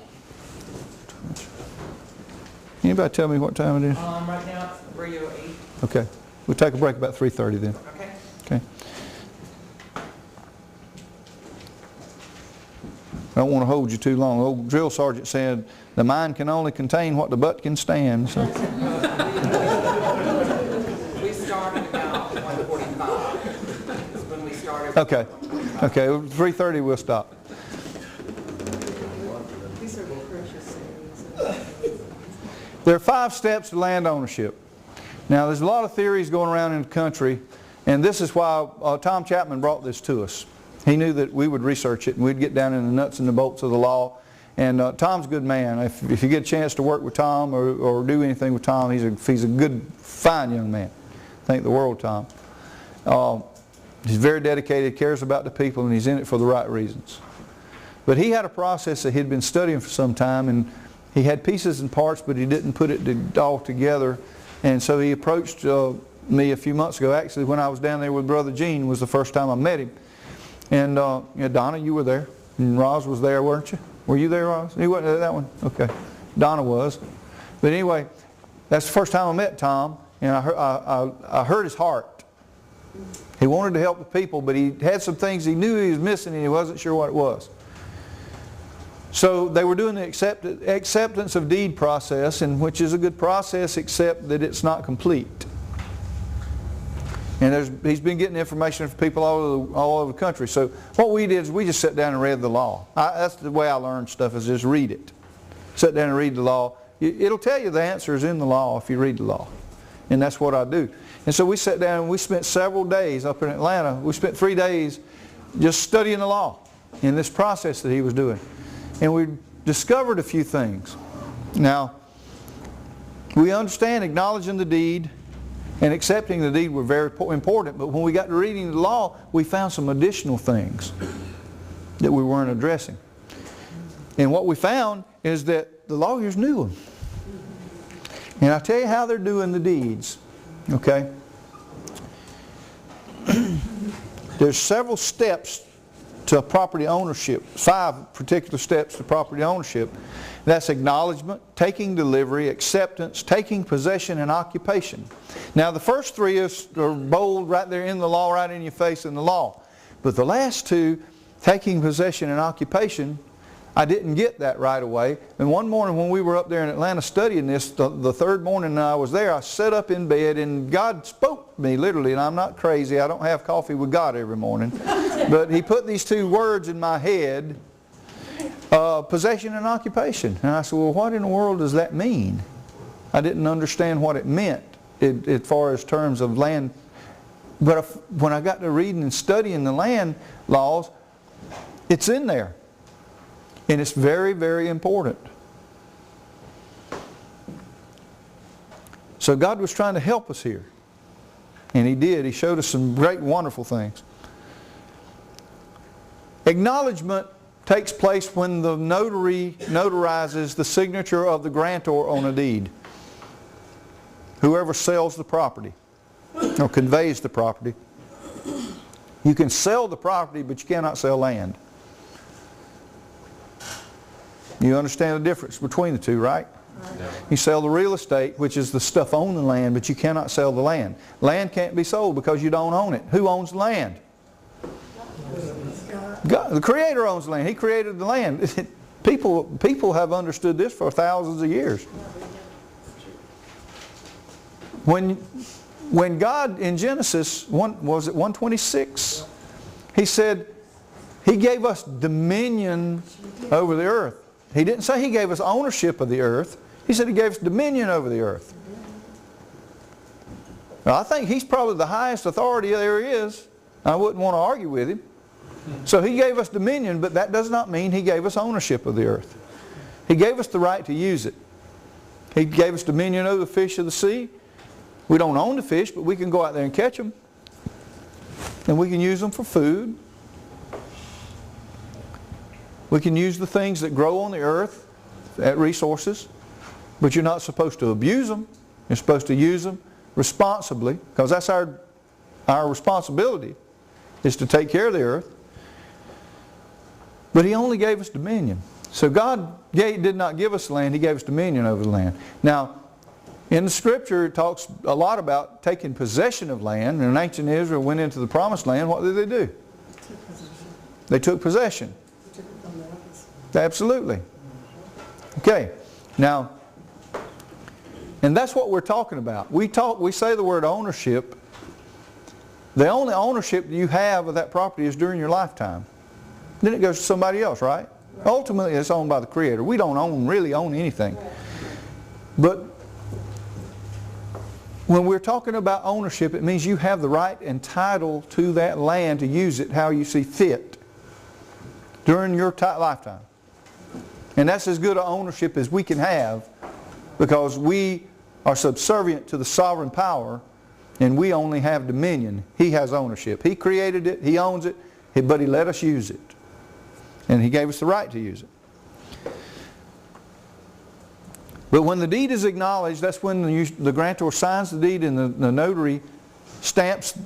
Anybody tell me what time it is? Right now it's 3:08. Okay. We'll take a break about 3:30 then. Okay. Okay. I don't want to hold you too long. The old drill sergeant said, the mind can only contain what the butt can stand. So. We started about 1:45. Is when we started. Okay. Okay. 3:30 we'll stop. These are precious things. There are 5 steps to land ownership. Now there's a lot of theories going around in the country, and this is why Tom Chapman brought this to us. He knew that we would research it and we'd get down in the nuts and the bolts of the law. And Tom's a good man. If you get a chance to work with Tom or do anything with Tom, he's a good, fine young man. Thank the world of Tom. He's very dedicated, cares about the people, and he's in it for the right reasons. But he had a process that he'd been studying for some time, and he had pieces and parts, but he didn't put it all together. And so he approached me a few months ago. Actually, when I was down there with Brother Gene was the first time I met him. And Donna, you were there. And Roz was there, weren't you? Were you there, Roz? You wasn't at that one? Okay. Donna was. But anyway, That's the first time I met Tom, and I heard his heart. He wanted to help the people, but he had some things he knew he was missing, and he wasn't sure what it was. So they were doing the acceptance of deed process, and which is a good process, except that it's not complete. And he's been getting information from people all over the country. So what we did is we just sat down and read the law. That's the way I learned stuff, is just read it. Sit down and read the law. It'll tell you the answers in the law if you read the law. And that's what I do. And so we sat down and we spent several days up in Atlanta. We spent 3 days just studying the law in this process that he was doing. And we discovered a few things. Now, we understand acknowledging the deed and accepting the deed were very important, but when we got to reading the law, we found some additional things that we weren't addressing. And what we found is that the lawyers knew them. And I'll tell you how they're doing the deeds. Okay? There's several steps to property ownership, 5 particular steps to property ownership. That's acknowledgement, taking delivery, acceptance, taking possession, and occupation. Now the first 3 are bold right there in the law, right in your face in the law. But the last 2, taking possession and occupation, I didn't get that right away. And one morning when we were up there in Atlanta studying this, the third morning I was there, I sat up in bed and God spoke to me literally, and I'm not crazy, I don't have coffee with God every morning. But He put these 2 words in my head, possession and occupation. And I said, well, what in the world does that mean? I didn't understand what it meant as far as terms of land. But when I got to reading and studying the land laws, it's in there. And it's very, very important. So God was trying to help us here. And He did. He showed us some great, wonderful things. Acknowledgement takes place when the notary notarizes the signature of the grantor on a deed. Whoever sells the property or conveys the property. You can sell the property, but you cannot sell land. You understand the difference between the 2, right? No. You sell the real estate, which is the stuff on the land, but you cannot sell the land. Land can't be sold because you don't own it. Who owns the land? God. The Creator owns the land. He created the land. People have understood this for thousands of years. When God in Genesis, was it 1:26? He said He gave us dominion over the earth. He didn't say He gave us ownership of the earth. He said He gave us dominion over the earth. Now, I think He's probably the highest authority there is. I wouldn't want to argue with Him. So He gave us dominion, but that does not mean He gave us ownership of the earth. He gave us the right to use it. He gave us dominion over the fish of the sea. We don't own the fish, but we can go out there and catch them. And we can use them for food. We can use the things that grow on the earth at resources, but you're not supposed to abuse them. You're supposed to use them responsibly, because that's our responsibility, is to take care of the earth. But He only gave us dominion. So God did not give us land, He gave us dominion over the land. Now, in the Scripture it talks a lot about taking possession of land. And when ancient Israel went into the Promised Land, what did they do? They took possession. Absolutely. Okay. Now, and that's what we're talking about. We say the word ownership. The only ownership you have of that property is during your lifetime. Then it goes to somebody else, right? Ultimately, it's owned by the Creator. We don't really own anything. But when we're talking about ownership, it means you have the right and title to that land to use it how you see fit during your lifetime. And that's as good an ownership as we can have, because we are subservient to the sovereign power and we only have dominion. He has ownership. He created it, He owns it, but He let us use it. And He gave us the right to use it. But when the deed is acknowledged, that's when the grantor signs the deed and the notary stamps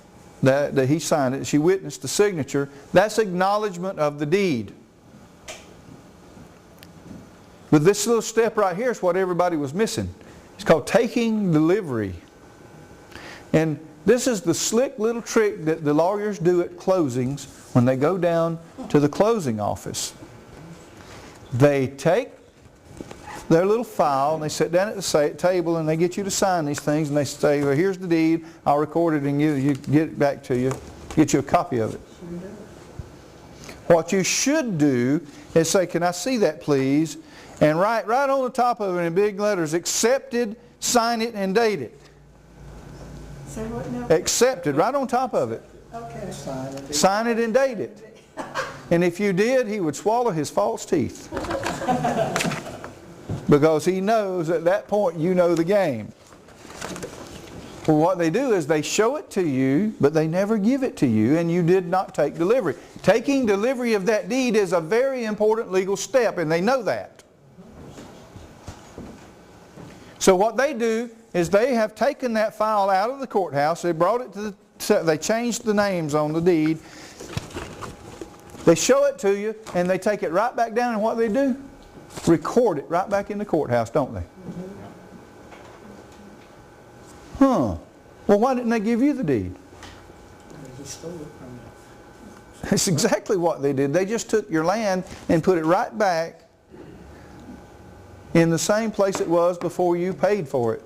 that he signed it. She witnessed the signature. That's acknowledgement of the deed. But this little step right here is what everybody was missing. It's called taking delivery. And this is the slick little trick that the lawyers do at closings when they go down to the closing office. They take their little file and they sit down at the table and they get you to sign these things and they say, well, here's the deed, I'll record it and get it back to you, get you a copy of it. What you should do is say, can I see that please? And write right on the top of it in big letters, accepted, sign it and date it. Say what now? Accepted, right on top of it. Okay. Sign it and date it. And if you did, he would swallow his false teeth. Because he knows at that point you know the game. Well, what they do is they show it to you, but they never give it to you, and you did not take delivery. Taking delivery of that deed is a very important legal step, and they know that. So what they do is they have taken that file out of the courthouse, they brought it to they changed the names on the deed, they show it to you, and they take it right back down, and what they do? Record it right back in the courthouse, don't they? Huh. Well, why didn't they give you the deed? They just stole it from you. That's exactly what they did. They just took your land and put it right back in the same place it was before you paid for it.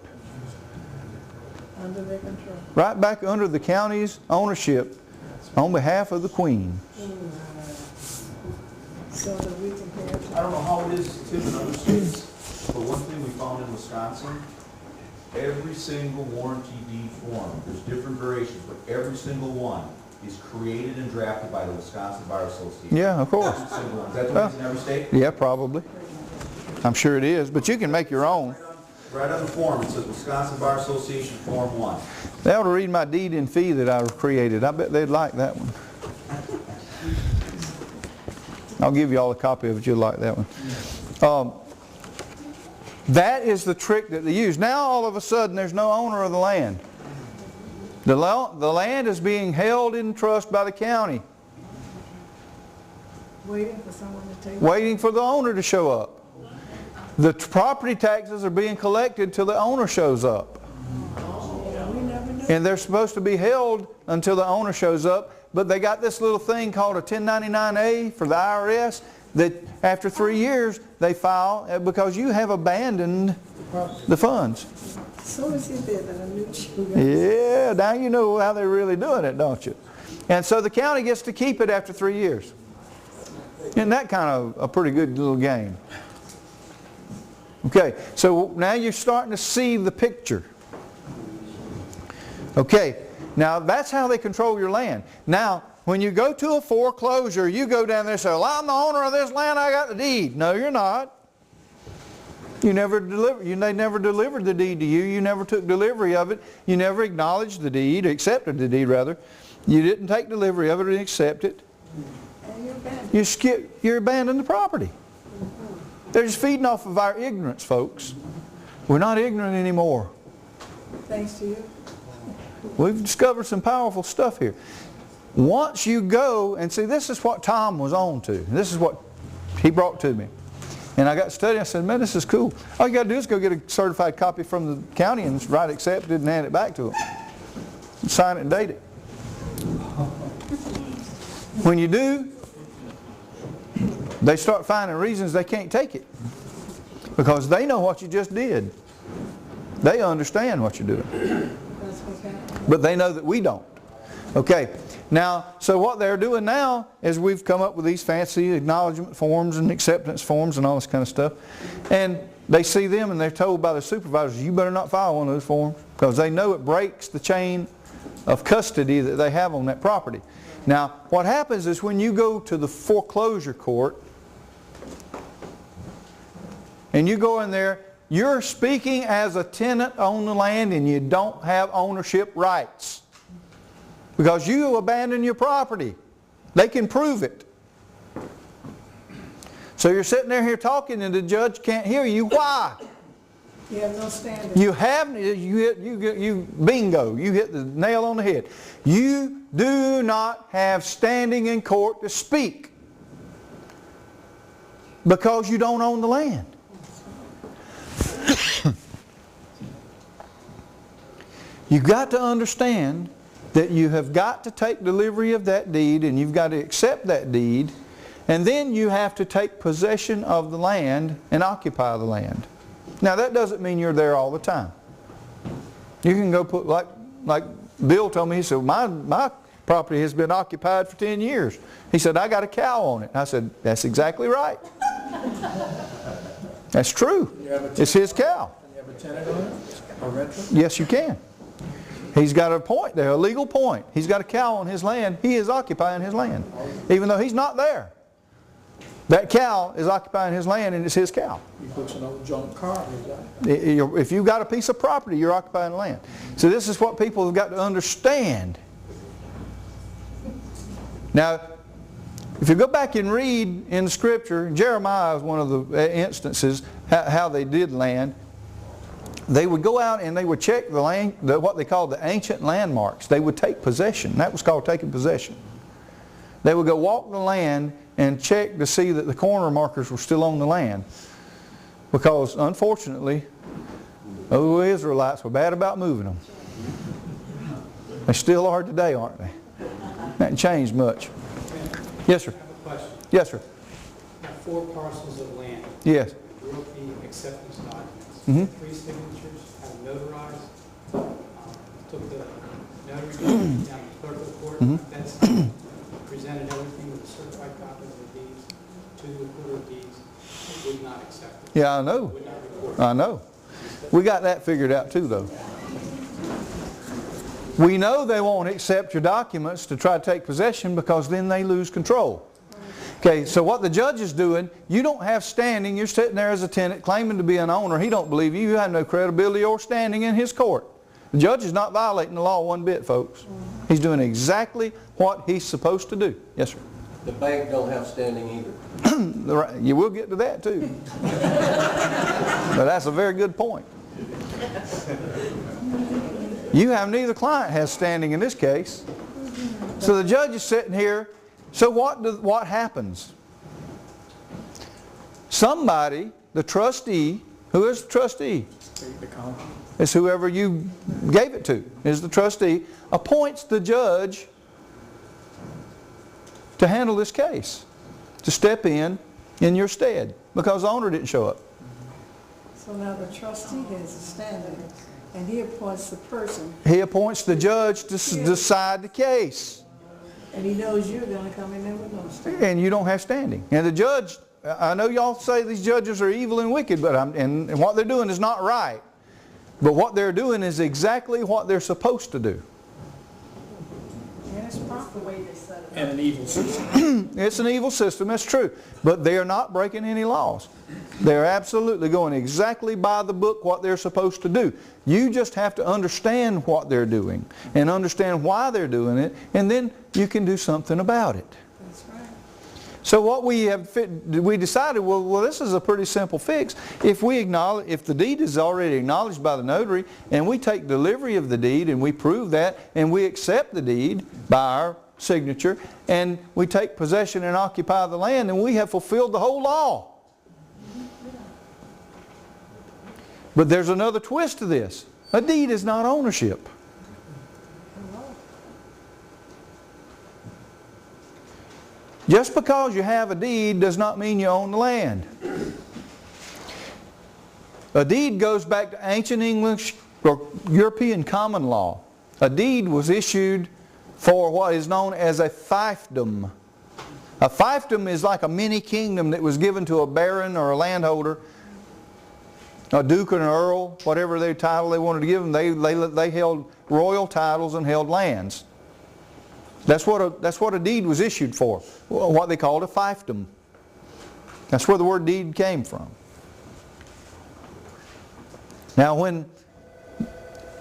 Under their control. Right back under the county's ownership on behalf of the Queen. So that we can have. I don't know how it is, Tim, in other states, but one thing we found in Wisconsin, every single warranty deed form, there's different variations, but every single one is created and drafted by the Wisconsin Bar Association. Yeah, of course. Every single one. Is that the way it's in every state? Yeah, probably. I'm sure it is, but you can make your own. Right on the form, it says Wisconsin Bar Association Form 1. They ought to read my deed in fee that I created. I bet they'd like that one. I'll give you all a copy of it. You'll like that one. That is the trick that they use. Now all of a sudden there's no owner of the land. The land is being held in trust by the county. Waiting for someone to take. Waiting for the owner to show up. The property taxes are being collected till the owner shows up. We never know. And they're supposed to be held until the owner shows up, but they got this little thing called a 1099-A for the IRS that after 3 years they file because you have abandoned the funds. So is it there that I knew you. Yeah, now you know how they're really doing it, don't you? And so the county gets to keep it after 3 years. Isn't that kind of a pretty good little game? Okay, so now you're starting to see the picture. Okay, now that's how they control your land. Now, when you go to a foreclosure, you go down there and say, well, I'm the owner of this land, I got the deed. No, you're not. You never delivered, they never delivered the deed to you. You never took delivery of it. You never acknowledged the deed, accepted the deed rather. You didn't take delivery of it and accept it. You abandoned the property. They're just feeding off of our ignorance, folks. We're not ignorant anymore. Thanks to you. We've discovered some powerful stuff here. Once you go, and see, this is what Tom was on to. This is what he brought to me. And I got to study, I said, man, this is cool. All you got to do is go get a certified copy from the county and write accepted and hand it back to them. Sign it and date it. When you do, they start finding reasons they can't take it. Because they know what you just did. They understand what you're doing. But they know that we don't. Okay, now, so what they're doing now is we've come up with these fancy acknowledgement forms and acceptance forms and all this kind of stuff. And they see them and they're told by the supervisors, you better not file one of those forms. Because they know it breaks the chain of custody that they have on that property. Now, what happens is when you go to the foreclosure court, and you go in there, you're speaking as a tenant on the land and you don't have ownership rights. Because you abandoned your property. They can prove it. So you're sitting there talking and the judge can't hear you. Why? You have no standing. You bingo, you hit the nail on the head. You do not have standing in court to speak. Because you don't own the land. You've got to understand that you have got to take delivery of that deed, and you've got to accept that deed, and then you have to take possession of the land and occupy the land. Now that doesn't mean you're there all the time. You can go put, like Bill told me, he said, my property has been occupied for 10 years. He said, I got a cow on it. I said, that's exactly right. That's true. It's his cow. Can you have a tenant on it? A renter? Yes, you can. He's got a point there, a legal point. He's got a cow on his land. He is occupying his land, even though he's not there. That cow is occupying his land, and it's his cow. You put an old junk car in If you've got a piece of property, you're occupying land. So this is what people have got to understand. Now, if you go back and read in the Scripture, Jeremiah is one of the instances how they did land. They would go out and they would check the land, what they called the ancient landmarks. They would take possession. That was called taking possession. They would go walk the land and check to see that the corner markers were still on the land. Because unfortunately, the Israelites were bad about moving them. They still are today, aren't they? That hasn't changed much. Yes, sir. I have a question. Yes, sir. Now, 4 parcels of land. Yes. Realty acceptance documents. Mm-hmm. 3 signatures, have notarized. Took the notary down to the clerk of the court. Mm-hmm. That's presented everything with a certified copy of the deeds to the recorder of deeds. Would not accept it. Yeah, I know. Would not record it. I know. We got that figured out too, though. We know they won't accept your documents to try to take possession because then they lose control. Okay, so what the judge is doing, you don't have standing. You're sitting there as a tenant claiming to be an owner. He don't believe you. You have no credibility or standing in his court. The judge is not violating the law one bit, folks. He's doing exactly what he's supposed to do. Yes, sir. The bank don't have standing either. You will get to that too. But that's a very good point. You have neither client has standing in this case. So the judge is sitting here. So what happens? Somebody, the trustee, who is the trustee? It's whoever you gave it to, is the trustee, appoints the judge to handle this case, to step in your stead, because the owner didn't show up. So now the trustee has a standing, and he appoints the person. He appoints the judge to decide the case. And he knows you're going to come in there with no standing. And you don't have standing. And the judge, I know y'all say these judges are evil and wicked, but and what they're doing is not right. But what they're doing is exactly what they're supposed to do. And it's proper. The way they set it up. And an evil system. It's an evil system, that's true. But they are not breaking any laws. They're absolutely going exactly by the book what they're supposed to do. You just have to understand what they're doing and understand why they're doing it, and then you can do something about it. That's right. So what we decided, well, this is a pretty simple fix. If the deed is already acknowledged by the notary, and we take delivery of the deed and we prove that, and we accept the deed by our signature, and we take possession and occupy the land, then we have fulfilled the whole law. But there's another twist to this. A deed is not ownership. Just because you have a deed does not mean you own the land. A deed goes back to ancient English or European common law. A deed was issued for what is known as a fiefdom. A fiefdom is like a mini kingdom that was given to a baron or a landholder, a duke and an earl, whatever their title they wanted to give them. They held royal titles and held lands. That's what a deed was issued for, what they called a fiefdom. That's where the word deed came from. Now when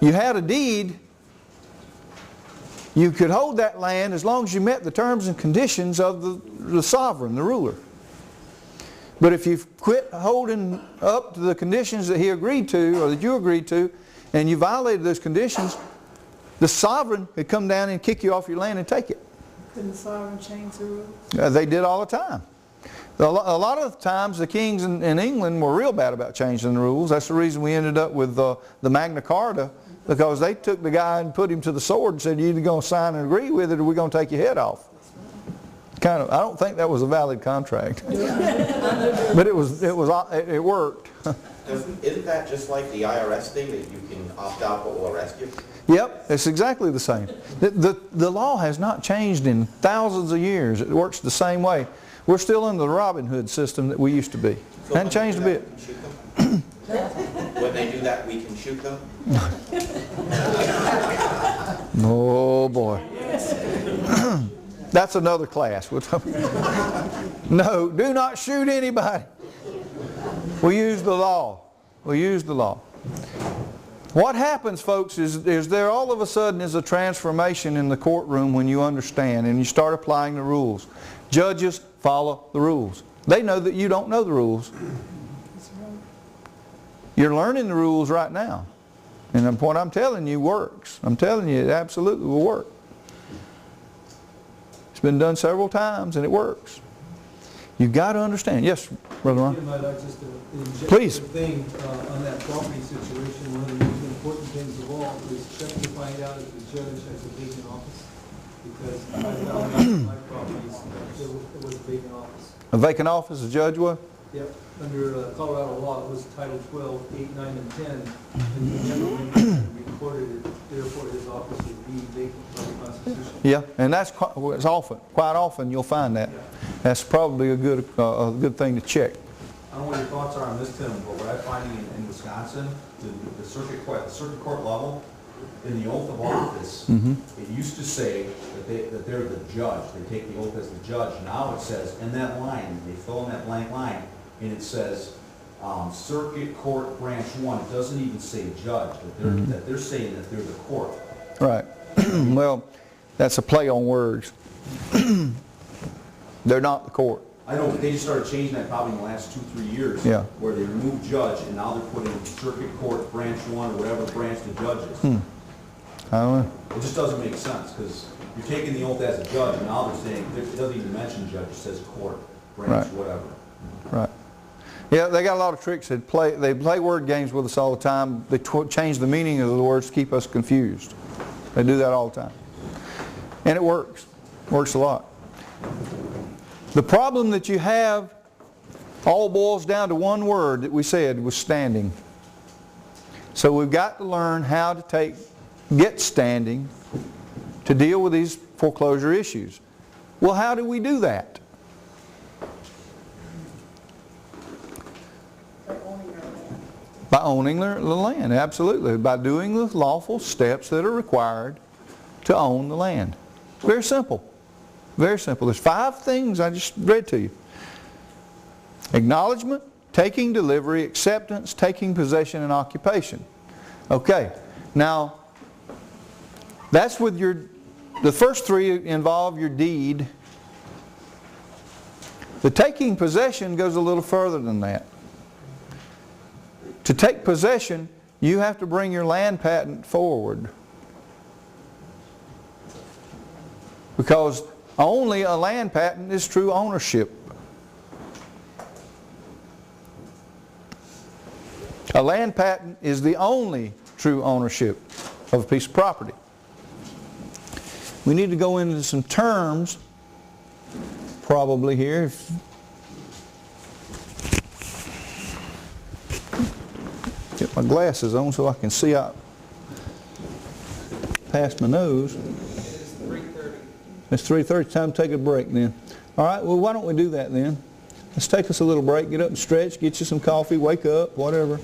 you had a deed, you could hold that land as long as you met the terms and conditions of the sovereign, the ruler. But if you quit holding up to the conditions that he agreed to, or that you agreed to, and you violated those conditions, the sovereign could come down and kick you off your land and take it. Couldn't the sovereign change the rules? They did all the time. A lot of the times the kings in England were real bad about changing the rules. That's the reason we ended up with the Magna Carta because they took the guy and put him to the sword and said, you're either going to sign and agree with it or we're going to take your head off. I don't think that was a valid contract. But it worked. Isn't that just like the IRS thing, that you can opt out but will arrest you? Yep, it's exactly the same. The law has not changed in thousands of years. It works the same way. We're still in the Robin Hood system that we used to be. So Hasn't changed a bit. When they do that, we can shoot them? Oh boy. That's another class. No, do not shoot anybody. We use the law. We use the law. What happens, folks, is there all of a sudden is a transformation in the courtroom when you understand and you start applying the rules. Judges follow the rules. They know that you don't know the rules. You're learning the rules right now. And what I'm telling you works. I'm telling you it absolutely will work. It's been done several times and it works. You've got to understand. Yes, Brother Ron? Please. Thing on that property situation, one of the most important things of all is check to find out if the judge has a vacant office. Because I found in my properties, it was a vacant office. A vacant office, a judge was? Yep, under Colorado law, it was Title 12, 8, 9, and 10. And the gentleman recorded it, therefore his office would be vacant by the Constitution. Yeah, and that's quite often you'll find that. That's probably a good thing to check. I don't know what your thoughts are on this, Tim, but what I'm finding in Wisconsin, the circuit court level, in the oath of office, it used to say that they're the judge. They take the oath as the judge. Now it says in that line, they fill in that blank line, and it says Circuit Court Branch 1. It doesn't even say judge. That they're saying that they're the court. Right. Well, that's a play on words. They're not the court. I know, but they just started changing that probably in the last 2-3 years. Yeah. Where they removed judge, and now they're putting Circuit Court Branch 1 or whatever branch the judge is. I don't know. It just doesn't make sense, because you're taking the oath as a judge, and now they're saying, it doesn't even mention judge, it says court, branch, whatever. Right. Yeah, they got a lot of tricks. They play word games with us all the time. They change the meaning of the words to keep us confused. They do that all the time. And it works. Works a lot. The problem that you have all boils down to one word that we said was standing. So we've got to learn how to get standing to deal with these foreclosure issues. Well, how do we do that? By owning the land, absolutely. By doing the lawful steps that are required to own the land. It's very simple. Very simple. There's 5 things I just read to you. Acknowledgement, taking delivery, acceptance, taking possession, and occupation. Okay. Now, that's with the first 3 involve your deed. The taking possession goes a little further than that. To take possession, you have to bring your land patent forward. Because only a land patent is true ownership. A land patent is the only true ownership of a piece of property. We need to go into some terms probably here. Get my glasses on so I can see out past my nose. It's 3:30. Time to take a break then. All right, well, why don't we do that then? Let's take us a little break, get up and stretch, get you some coffee, wake up, whatever.